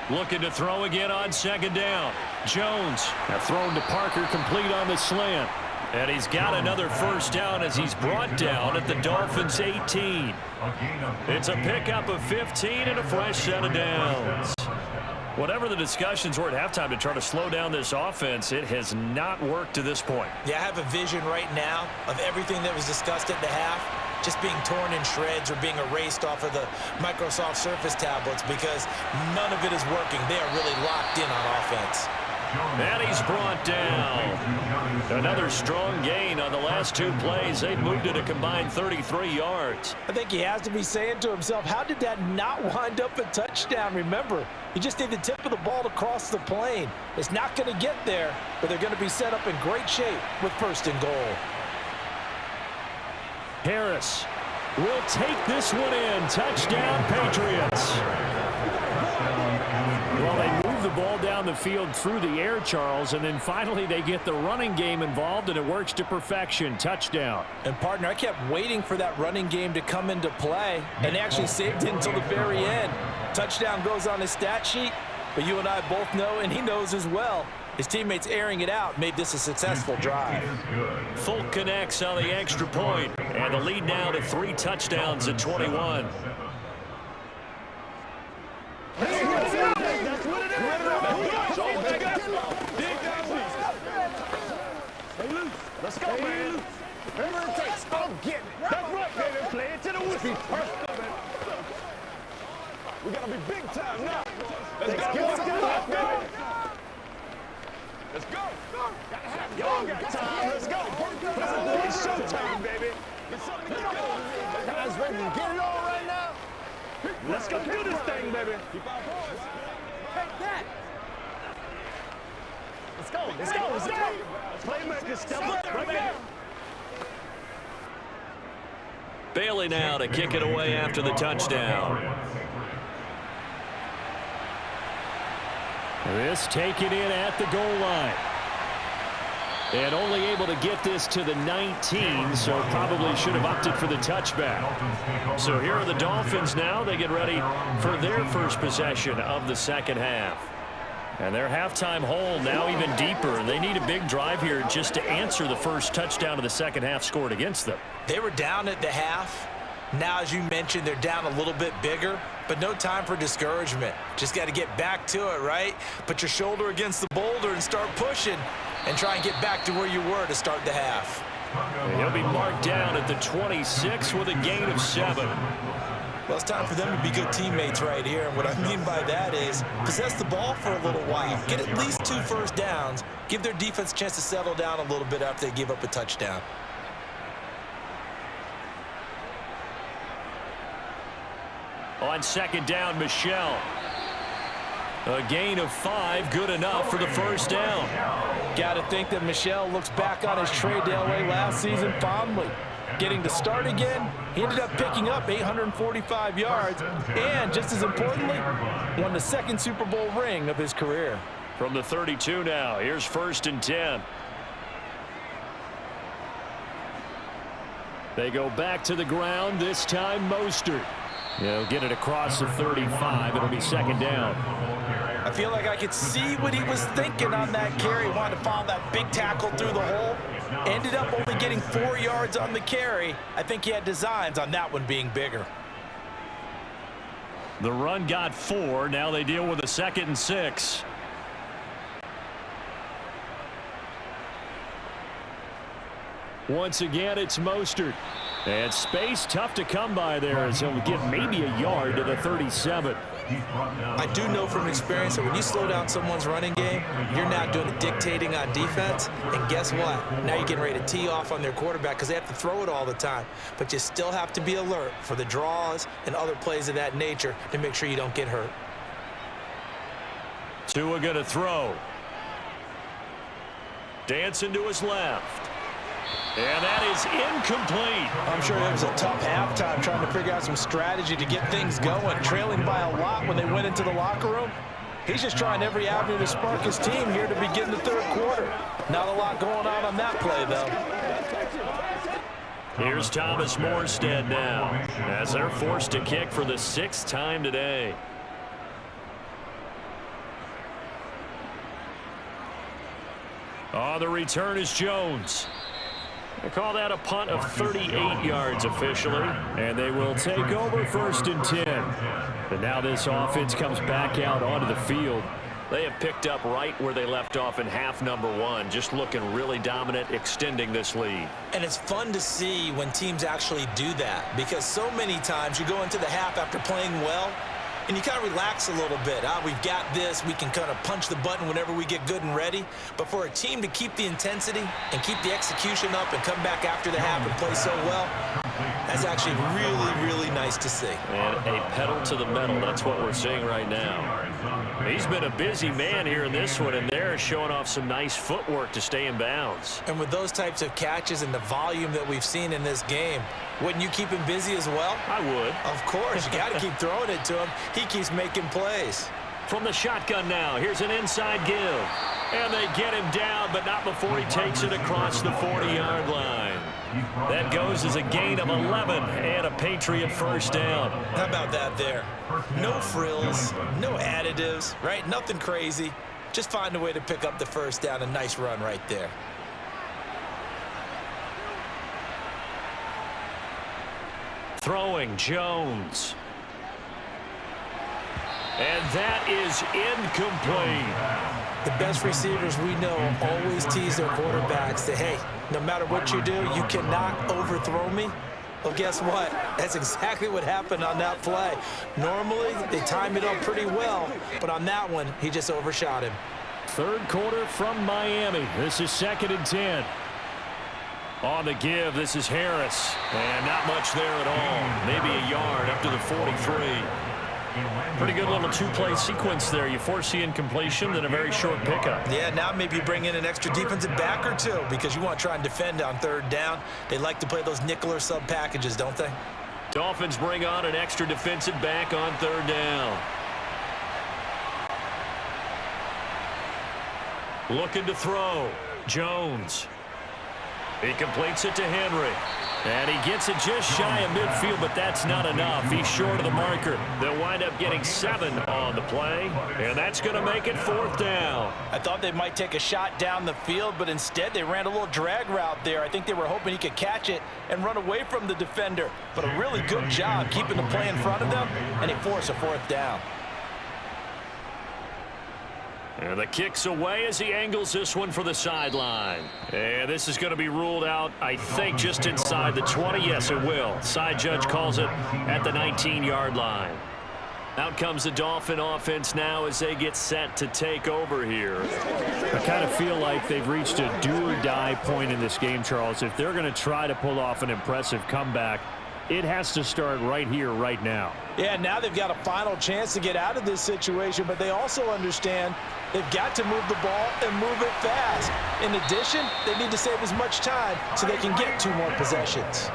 Looking to throw again on second down. Jones thrown to Parker, complete on the slant. And he's got another first down as he's brought down at the Dolphins' 18. It's a pickup of 15 and a fresh set of downs. Whatever the discussions were at halftime to try to slow down this offense, it has not worked to this point. Yeah, I have a vision right now of everything that was discussed at the half just being torn in shreds or being erased off of the Microsoft Surface tablets because none of it is working. They are really locked in on offense. And he's brought down. Another strong gain on the last 2 plays. They've moved it a combined 33 yards. I think he has to be saying to himself, how did that not wind up a touchdown? Remember, you just need the tip of the ball to cross the plane. It's not going to get there, but they're going to be set up in great shape with 1st and goal. Harris will take this one in. Touchdown, Patriots. Well, they move the ball down the field through the air, Charles, and then finally they get the running game involved, and it works to perfection. Touchdown. And, partner, I kept waiting for that running game to come into play, and they actually saved it until the very end. Touchdown goes on his stat sheet, but you and I both know, and he knows as well, his teammates airing it out made this a successful drive. Folk connects on the extra point, and the lead now to 3 touchdowns at 21. Let's go, man. Remember it takes. Oh, get it. That's right, baby. Play it to the whiskey. We got to be big time now. Let's go. Let's go. Y'all got time. Let's go. It's showtime, baby. Guys ready to get it on right now? Let's go do this thing, baby. Take that. Let's go. Let's go. Let's go. Playmaker, step up right there. Bailey now to kick it away after the touchdown. This taken in at the goal line. And only able to get this to the 19, so probably should have opted for the touchback. So here are the Dolphins now. They get ready for their first possession of the second half. And their halftime hole now even deeper. And they need a big drive here just to answer the first touchdown of the second half scored against them. They were down at the half. Now, as you mentioned, they're down a little bit bigger, but no time for discouragement. Just got to get back to it, right? Put your shoulder against the boulder and start pushing and try and get back to where you were to start the half. And he'll be marked down at the 26 with a gain of 7. Well, it's time for them to be good teammates right here, and what I mean by that is possess the ball for a little while, get at least 2 first downs, give their defense a chance to settle down a little bit after they give up a touchdown. On second down, Michelle. A gain of 5, good enough for the first down. Got to think that Michelle looks back on his trade to LA last season fondly. Getting to start again, he ended up picking up 845 yards and, just as importantly, won the 2nd Super Bowl ring of his career. From the 32 now, here's 1st and 10. They go back to the ground, this time Mostert. He'll get it across the 35. It'll be second down. I feel like I could see what he was thinking on that carry. He wanted to follow that big tackle through the hole. Ended up only getting 4 yards on the carry. I think he had designs on that one being bigger. The run got 4. Now they deal with a 2nd and 6. Once again, it's Mostert. And space tough to come by there as he'll get maybe a yard to the 37. I do know from experience that when you slow down someone's running game, you're not doing the dictating on defense. And guess what? Now you're getting ready to tee off on their quarterback because they have to throw it all the time. But you still have to be alert for the draws and other plays of that nature to make sure you don't get hurt. Tua going to throw. Dancing to his left. And that is incomplete. I'm sure it was a tough halftime trying to figure out some strategy to get things going. Trailing by a lot when they went into the locker room. He's just trying every avenue to spark his team here to begin the third quarter. Not a lot going on that play, though. Here's Thomas Morstead now as they're forced to kick for the 6th time today. On the return is Jones. They call that a punt of 38 yards officially, and they will take over 1st and 10. But now this offense comes back out onto the field. They have picked up right where they left off in half number 1, just looking really dominant, extending this lead. And it's fun to see when teams actually do that, because so many times you go into the half after playing well, and you kind of relax a little bit. We've got this. We can kind of punch the button whenever we get good and ready. But for a team to keep the intensity and keep the execution up and come back after the half and play so well, that's actually really, really nice to see. And a pedal to the metal. That's what we're seeing right now. He's been a busy man here in this one, and they're showing off some nice footwork to stay in bounds. And with those types of catches and the volume that we've seen in this game, wouldn't you keep him busy as well? I would. Of course. You got to keep throwing it to him. He keeps making plays. From the shotgun now, here's an inside give. And they get him down, but not before he takes it across the 40-yard line. That goes as a gain of 11 and a Patriot 1st down. How about that there? No frills, no additives, right? Nothing crazy. Just find a way to pick up the 1st down. A nice run right there. Throwing Jones. And that is incomplete. The best receivers we know always tease their quarterbacks that, hey, no matter what you do, you cannot overthrow me. Well, guess what? That's exactly what happened on that play. Normally, they time it up pretty well, but on that one, he just overshot him. 3rd quarter from Miami. This is 2nd and 10. On the give, this is Harris. And not much there at all. Maybe a yard up to the 43. Pretty good little 2-play sequence there. You force the incompletion, then a very short pickup. Yeah, now maybe you bring in an extra defensive back or two because you want to try and defend on 3rd down. They like to play those nickel or sub packages, don't they? Dolphins bring on an extra defensive back on 3rd down. Looking to throw. Jones. He completes it to Henry. And he gets it just shy of midfield, but that's not enough. He's short of the marker. They'll wind up getting 7 on the play, and that's going to make it 4th down. I thought they might take a shot down the field, but instead they ran a little drag route there. I think they were hoping he could catch it and run away from the defender. But a really good job keeping the play in front of them, and they force a 4th down. And the kick's away as he angles this one for the sideline. And this is going to be ruled out, I think, just inside the 20. Yes, it will. Side judge calls it at the 19-yard line. Out comes the Dolphin offense now as they get set to take over here. I kind of feel like they've reached a do-or-die point in this game, Charles. If they're going to try to pull off an impressive comeback, it has to start right here, right now. Yeah, now they've got a final chance to get out of this situation, but they also understand they've got to move the ball and move it fast. In addition, they need to save as much time so they can get 2 more possessions.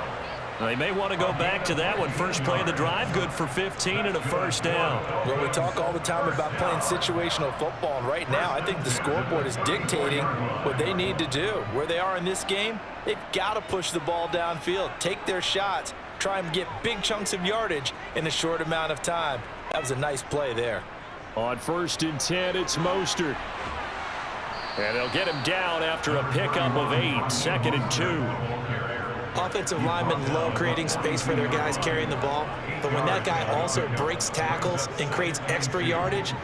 They may want to go back to that one. First play of the drive, good for 15 and a first down. Well, we talk all the time about playing situational football, and right now I think the scoreboard is dictating what they need to do. Where they are in this game, they've got to push the ball downfield, take their shots, try and get big chunks of yardage in a short amount of time. That was a nice play there. On 1st and 10, it's Mostert. And they'll get him down after a pickup of 8, 2nd and 2. Offensive linemen love creating space for their guys carrying the ball, but when that guy also breaks tackles and creates extra yardage,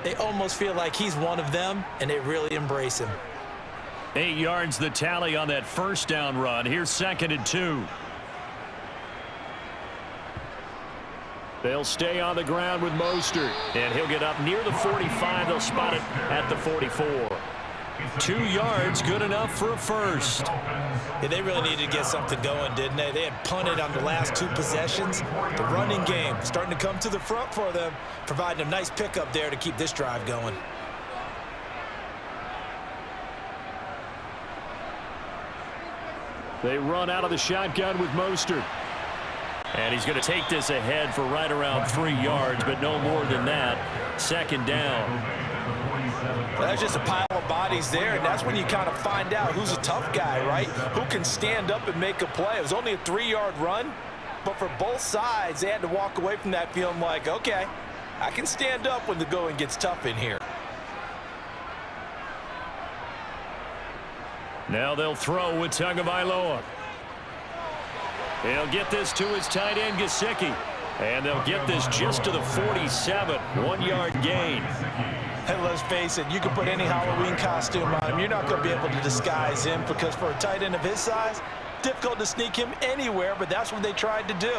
they almost feel like he's one of them, and they really embrace him. 8 yards the tally on that first down run. Here's 2nd and 2. They'll stay on the ground with Mostert, and he'll get up near the 45. They'll spot it at the 44. 2 yards, good enough for a first. Yeah, they really needed to get something going, didn't they? They had punted on the last 2 possessions. The running game starting to come to the front for them, providing a nice pickup there to keep this drive going. They run out of the shotgun with Mostert. And he's going to take this ahead for right around 3 yards, but no more than that. 2nd down. That's just a pile of bodies there, and that's when you kind of find out who's a tough guy, right? Who can stand up and make a play. It was only a 3-yard run, but for both sides, they had to walk away from that feeling like, okay, I can stand up when the going gets tough in here. Now they'll throw with Tagovailoa. He'll get this to his tight end, Gesicki. And they'll get this just to the 47. 1-yard gain. And let's face it, you can put any Halloween costume on him. You're not going to be able to disguise him because for a tight end of his size, difficult to sneak him anywhere, but that's what they tried to do.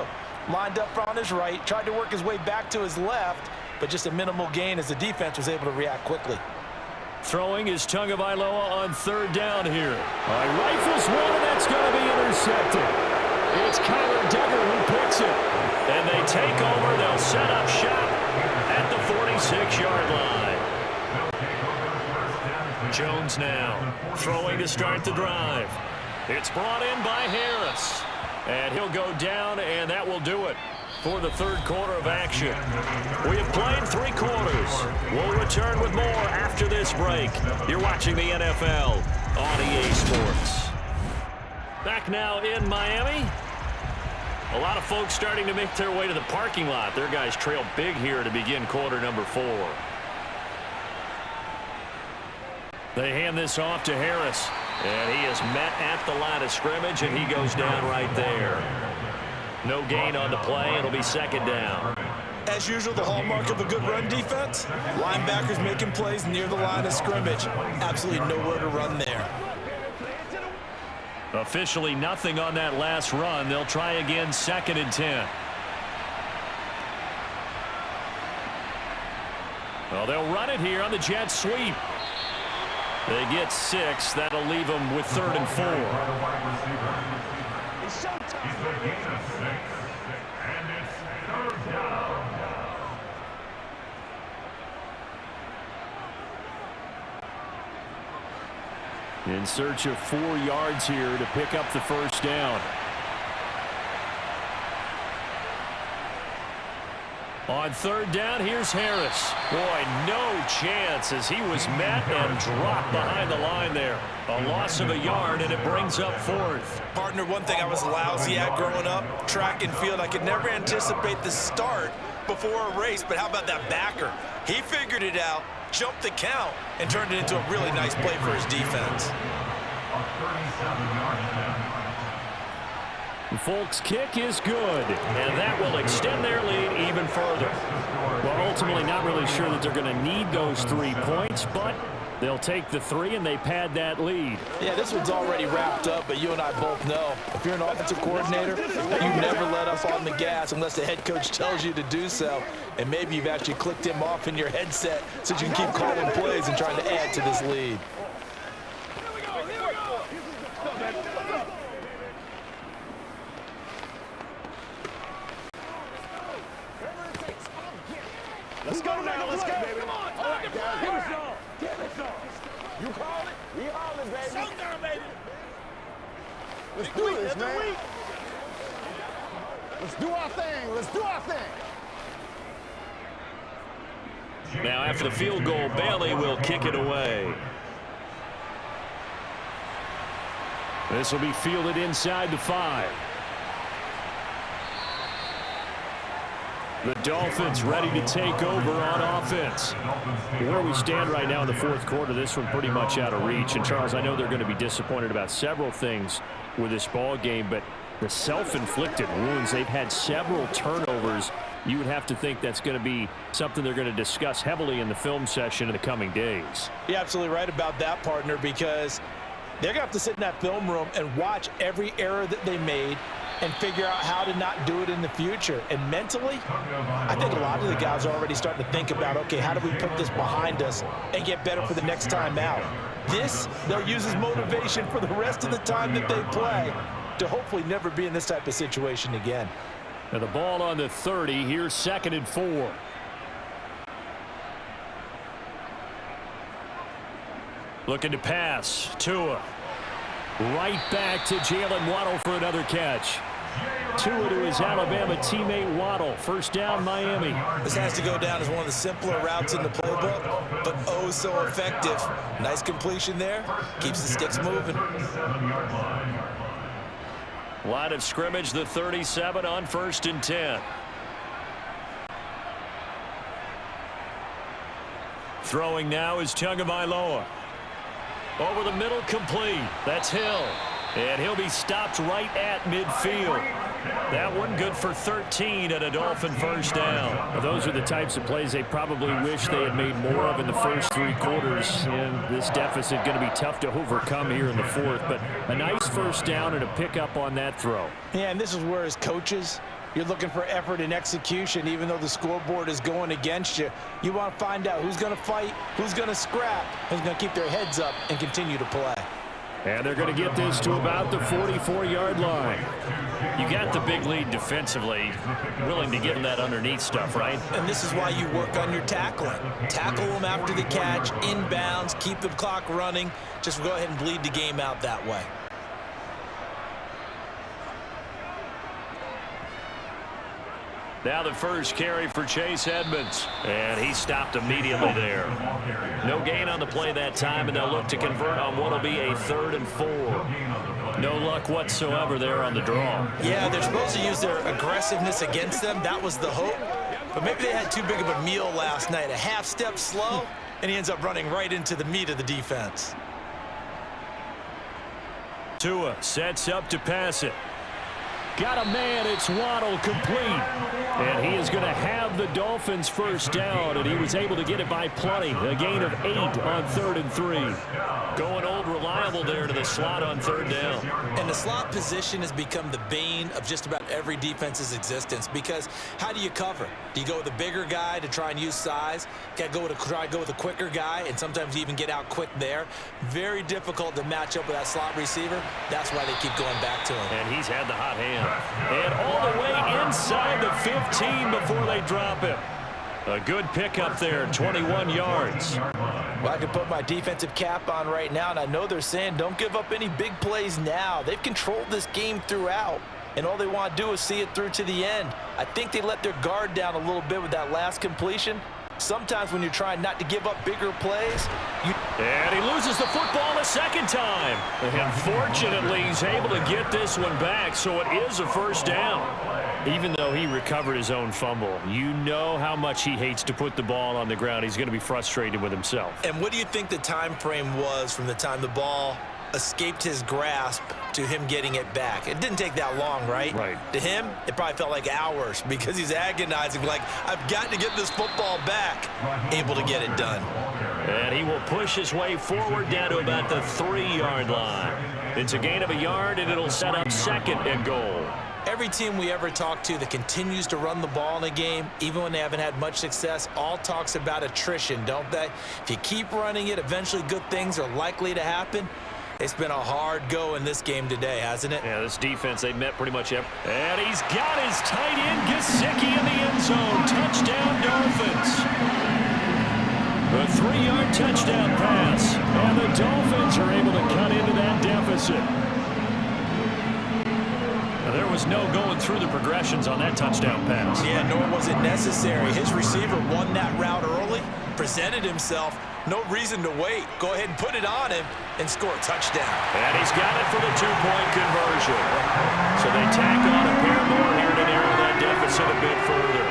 Lined up on his right, tried to work his way back to his left, but just a minimal gain as the defense was able to react quickly. Throwing is Tagovailoa on 3rd down here. Rifles one, and that's going to be intercepted. It's Kyler Duggar who picks it. And they take over. They'll set up shop at the 46-yard line. Jones now throwing to start the drive. It's brought in by Harris. And he'll go down, and that will do it for the 3rd quarter of action. We have played 3 quarters. We'll return with more after this break. You're watching the NFL on EA Sports. Back now in Miami. A lot of folks starting to make their way to the parking lot. Their guys trail big here to begin quarter number 4. They hand this off to Harris. And he is met at the line of scrimmage, and he goes down right there. No gain on the play. It'll be 2nd down. As usual, the hallmark of a good run defense, linebackers making plays near the line of scrimmage. Absolutely nowhere to run there. Officially nothing on that last run. They'll try again, 2nd and 10. Well, they'll run it here on the jet sweep. They get 6. That'll leave them with 3rd and 4. It's showtime. He's the gain of 6, and it's 3rd down. In search of 4 yards here to pick up the first down. On 3rd down, here's Harris. Boy, no chance as he was met and dropped behind the line there. A loss of a yard, and it brings up 4th. Partner, one thing I was lousy at growing up, track and field. I could never anticipate the start before a race, but how about that backer? He figured it out, jumped the count, and turned it into a really nice play for his defense. Folks' kick is good, and that will extend their lead even further. Well, ultimately not really sure that they're going to need those 3 points, but they'll take the 3 and they pad that lead. Yeah, this one's already wrapped up, but you and I both know if you're an offensive coordinator, you never let up on the gas unless the head coach tells you to do so. And maybe you've actually clicked him off in your headset so you can keep calling plays and trying to add to this lead. Let's go now, let's go, baby. Come on, all right, guys, give us all. Give us all. You call it, we all it, baby. Showdown, baby. Let's do this, man. Let's do our thing. Let's do our thing. Now after the field goal, Bailey will kick it away. This will be fielded inside the 5. The Dolphins ready to take over on offense. Where we stand right now in the fourth quarter, this one pretty much out of reach. And Charles, I know they're going to be disappointed about several things with this ball game, but the self-inflicted wounds, they've had several turnovers. You would have to think that's going to be something they're going to discuss heavily in the film session in the coming days. You're absolutely right about that, partner, because they're going to have to sit in that film room and watch every error that they made and figure out how to not do it in the future. And mentally, I think a lot of the guys are already starting to think about, okay, how do we put this behind us and get better for the next time out? This, they'll use as motivation for the rest of the time that they play to hopefully never be in this type of situation again. Now the ball on the 30, here's 2nd and 4. Looking to pass, Tua. Right back to Jalen Waddle for another catch. Tua to his Alabama teammate Waddle. First down, Miami. This has to go down as one of the simpler routes in the playbook, but oh so effective. Nice completion there. Keeps the sticks moving. Line of scrimmage, the 37 on 1st and 10. Throwing now is Tagovailoa. Over the middle, complete. That's Hill. And he'll be stopped right at midfield. That one good for 13 and a Dolphin first down. Well, those are the types of plays they probably wish they had made more of in the first 3 quarters. And this deficit going to be tough to overcome here in the 4th. But a nice first down and a pickup on that throw. Yeah, and this is where as coaches, you're looking for effort and execution. Even though the scoreboard is going against you, you want to find out who's going to fight, who's going to scrap, who's going to keep their heads up and continue to play. And they're going to get this to about the 44-yard line. You got the big lead defensively, willing to give them that underneath stuff, right? And this is why you work on your tackling. Tackle them after the catch, inbounds, keep the clock running. Just go ahead and bleed the game out that way. Now the first carry for Chase Edmonds. And he stopped immediately there. No gain on the play that time, and they'll look to convert on what will be a 3rd and 4. No luck whatsoever there on the draw. Yeah, they're supposed to use their aggressiveness against them. That was the hope. But maybe they had too big of a meal last night. A half step slow, and he ends up running right into the meat of the defense. Tua sets up to pass it. Got a man, it's Waddle, complete. And he is going to have the Dolphins first down, and he was able to get it by plenty. A gain of 8 on 3rd and 3. Going old reliable there to the slot on 3rd down. And the slot position has become the bane of just about every defense's existence, because how do you cover? Do you go with a bigger guy to try and use size? Got to try to go with a quicker guy, and sometimes you even get out quick there. Very difficult to match up with that slot receiver. That's why they keep going back to him. And he's had the hot hand. And all the way inside the 15 before they drop him. A good pickup there, 21 yards. Well, I can put my defensive cap on right now, and I know they're saying don't give up any big plays now. They've controlled this game throughout, and all they want to do is see it through to the end. I think they let their guard down a little bit with that last completion. Sometimes when you're trying not to give up bigger plays, and he loses the football a second time. And fortunately, he's able to get this one back, so it is a first down. Even though he recovered his own fumble, you know how much he hates to put the ball on the ground. He's going to be frustrated with himself. And what do you think the time frame was from the time the ball escaped his grasp to him getting it back? It didn't take that long, right? Right. To him, it probably felt like hours because he's agonizing, like, I've got to get this football back. Able to get it done. And he will push his way forward down to about the 3-yard line. It's a gain of a yard, and it'll set up 2nd and goal. Every team we ever talk to that continues to run the ball in a game, even when they haven't had much success, all talks about attrition, don't they? If you keep running it, eventually good things are likely to happen. It's been a hard go in this game today, hasn't it? Yeah, this defense, they've met pretty much every... And he's got his tight end, Gesicki, in the end zone. Touchdown, Dolphins. A 3-yard touchdown pass. And the Dolphins are able to cut into that deficit. There was no going through the progressions on that touchdown pass. Yeah, nor was it necessary. His receiver won that route early, presented himself. No reason to wait. Go ahead and put it on him and score a touchdown. And he's got it for the two-point conversion. So they tack on a pair more here to narrow that deficit a bit further.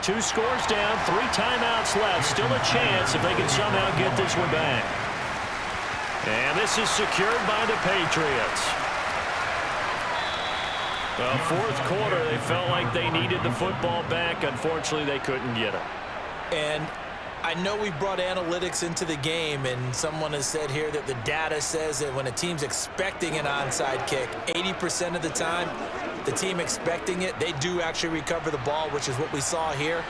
Two scores down, 3 timeouts left. Still a chance if they can somehow get this one back. And this is secured by the Patriots. The fourth quarter, they felt like they needed the football back. Unfortunately, they couldn't get it. And I know we brought analytics into the game, and someone has said here that the data says that when a team's expecting an onside kick, 80% of the time, the team expecting it, they do actually recover the ball, which is what we saw here.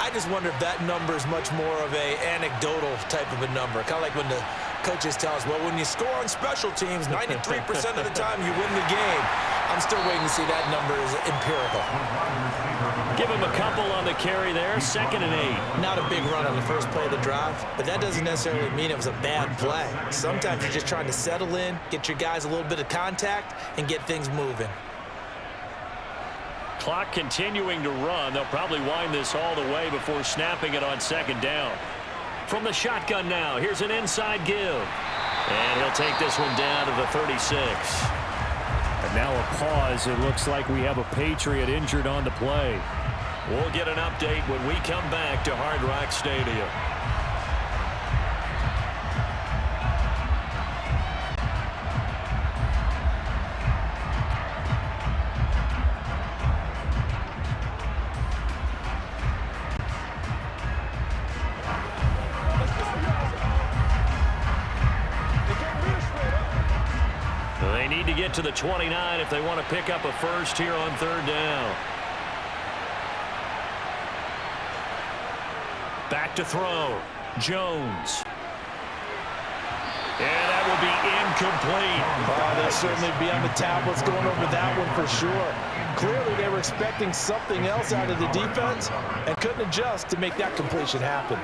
I just wonder if that number is much more of a anecdotal type of a number. Kind of like when the coaches tell us, well, when you score on special teams, 93% of the time you win the game. I'm still waiting to see that number is empirical. Give him a couple on the carry there, 2nd and 8. Not a big run on the first play of the drive, but that doesn't necessarily mean it was a bad play. Sometimes you're just trying to settle in, get your guys a little bit of contact, and get things moving. Clock continuing to run. They'll probably wind this all the way before snapping it on 2nd down. From the shotgun now, here's an inside give. And he'll take this one down to the 36. And now a pause. It looks like we have a Patriot injured on the play. We'll get an update when we come back to Hard Rock Stadium. They need to get to the 29 if they want to pick up a first here on 3rd down. Back to throw. Jones. And that will be incomplete. Oh, they'll certainly be on the tablets going over that one for sure. Clearly they were expecting something else out of the defense and couldn't adjust to make that completion happen.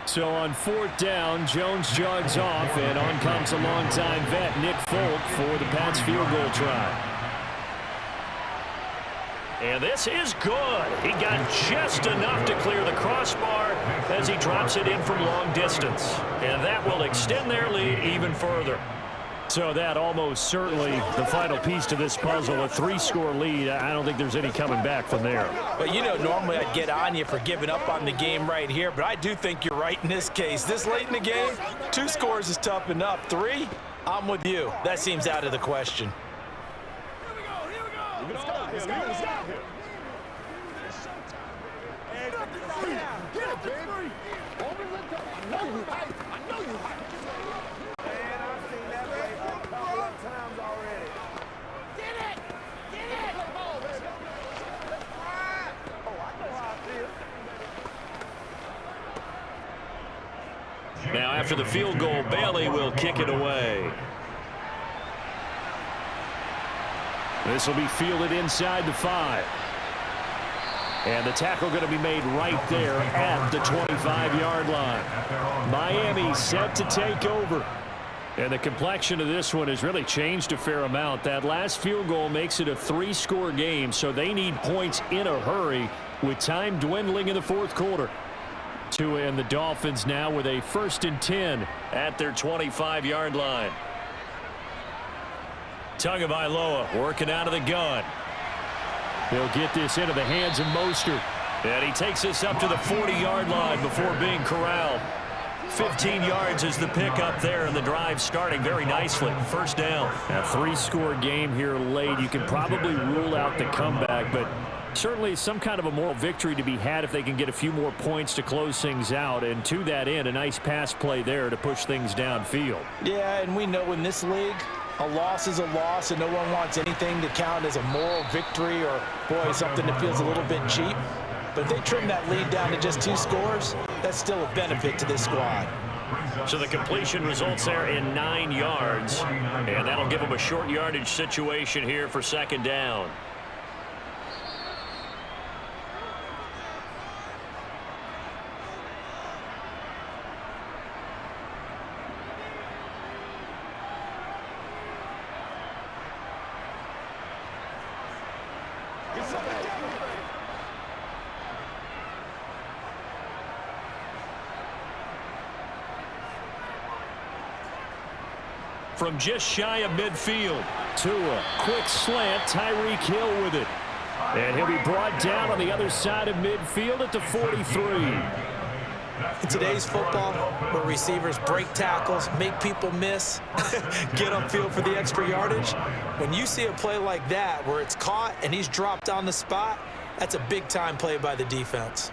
So on 4th down, Jones jogs off, and on comes a longtime vet, Nick Folk, for the Pats field goal try. And this is good. He got just enough to clear the crossbar as he drops it in from long distance. And that will extend their lead even further. So that almost certainly the final piece to this puzzle, a 3-score lead. I don't think there's any coming back from there. But, you know, normally I'd get on you for giving up on the game right here, but I do think you're right in this case. This late in the game, 2 scores is tough enough. 3, I'm with you. That seems out of the question. Let's go. Get it, baby. Open the door. I know you hype. I know you hype. Man, I've seen that play a couple of times already. Get it. Get it. Play ball, baby. Oh, I know how I feel. Now after the field goal, Bailey will kick it away. This will be fielded inside the 5. And the tackle going to be made right there at the 25-yard line. Miami set to take over. And the complexion of this one has really changed a fair amount. That last field goal makes it a 3-score game, so they need points in a hurry with time dwindling in the 4th quarter. And the Dolphins now with a 1st and 10 at their 25-yard line. Tagovailoa working out of the gun. He'll get this into the hands of Mostert. And he takes this up to the 40-yard line before being corralled. 15 yards is the pickup there, and the drive starting very nicely. First down. A 3-score game here late. You can probably rule out the comeback, but certainly some kind of a moral victory to be had if they can get a few more points to close things out. And to that end, a nice pass play there to push things downfield. Yeah, and we know in this league, a loss is a loss, and no one wants anything to count as a moral victory or, boy, something that feels a little bit cheap. But if they trim that lead down to just 2 scores, that's still a benefit to this squad. So the completion results there in 9 yards, and that'll give them a short yardage situation here for second down. From just shy of midfield. Tua, quick slant, Tyreek Hill with it. And he'll be brought down on the other side of midfield at the 43. In today's football, where receivers break tackles, make people miss, get upfield for the extra yardage, when you see a play like that where it's caught and he's dropped on the spot, that's a big-time play by the defense.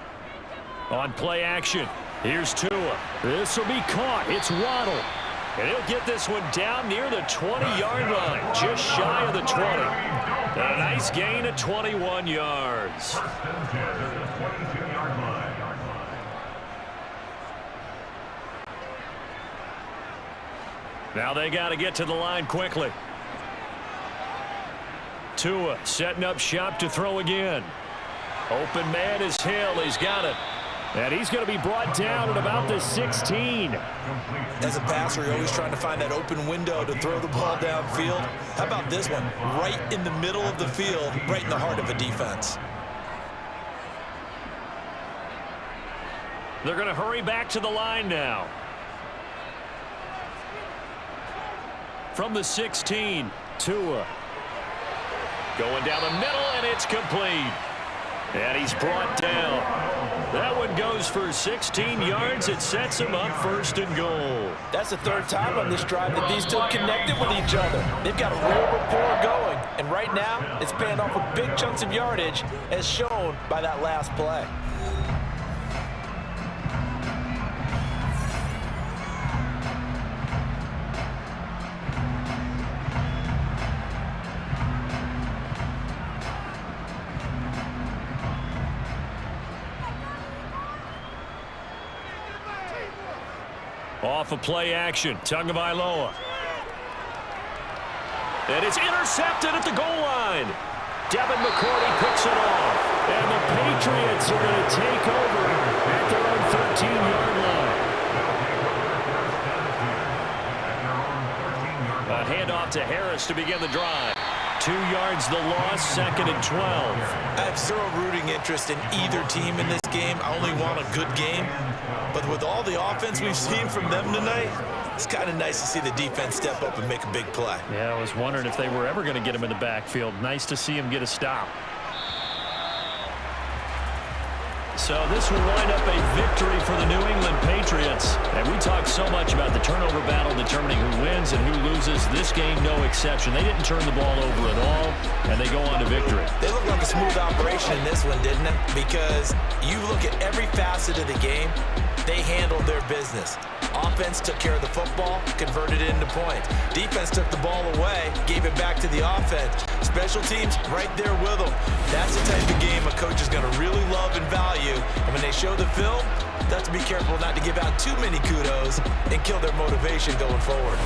On play action, here's Tua. This will be caught. It's Waddle. And he'll get this one down near the 20-yard line, just shy of the 20. And a nice gain of 21 yards. Now they got to get to the line quickly. Tua setting up shop to throw again. Open man is Hill. He's got it. And he's going to be brought down at about the 16. As a passer, you're always trying to find that open window to throw the ball downfield. How about this one? Right in the middle of the field, right in the heart of a defense. They're going to hurry back to the line now. From the 16, Tua. Going down the middle, and it's complete. And he's brought down. That one goes for 16 yards. It sets him up 1st and goal. That's the 3rd time on this drive that these two connected with each other. They've got a real rapport going. And right now, it's paying off with big chunks of yardage, as shown by that last play. Off of play action, Tagovailoa. And it's intercepted at the goal line. Devin McCourty picks it off. And the Patriots are going to take over at their own 13-yard line. A handoff to Harris to begin the drive. 2 yards the loss, 2nd and 12. I have zero rooting interest in either team in this game. I only want a good game. But with all the offense we've seen from them tonight, it's kind of nice to see the defense step up and make a big play. Yeah, I was wondering if they were ever going to get him in the backfield. Nice to see him get a stop. So this will wind up a victory for the New England Patriots. And we talk so much about the turnover battle determining who wins and who loses. This game, no exception. They didn't turn the ball over at all, and they go on to victory. They look like a smooth operation in this one, didn't it? Because you look at every facet of the game, they handled their business. Offense took care of the football, converted it into points. Defense took the ball away, gave it back to the offense. Special teams right there with them. That's the type of game a coach is going to really love and value. And when they show the film, they have to be careful not to give out too many kudos and kill their motivation going forward.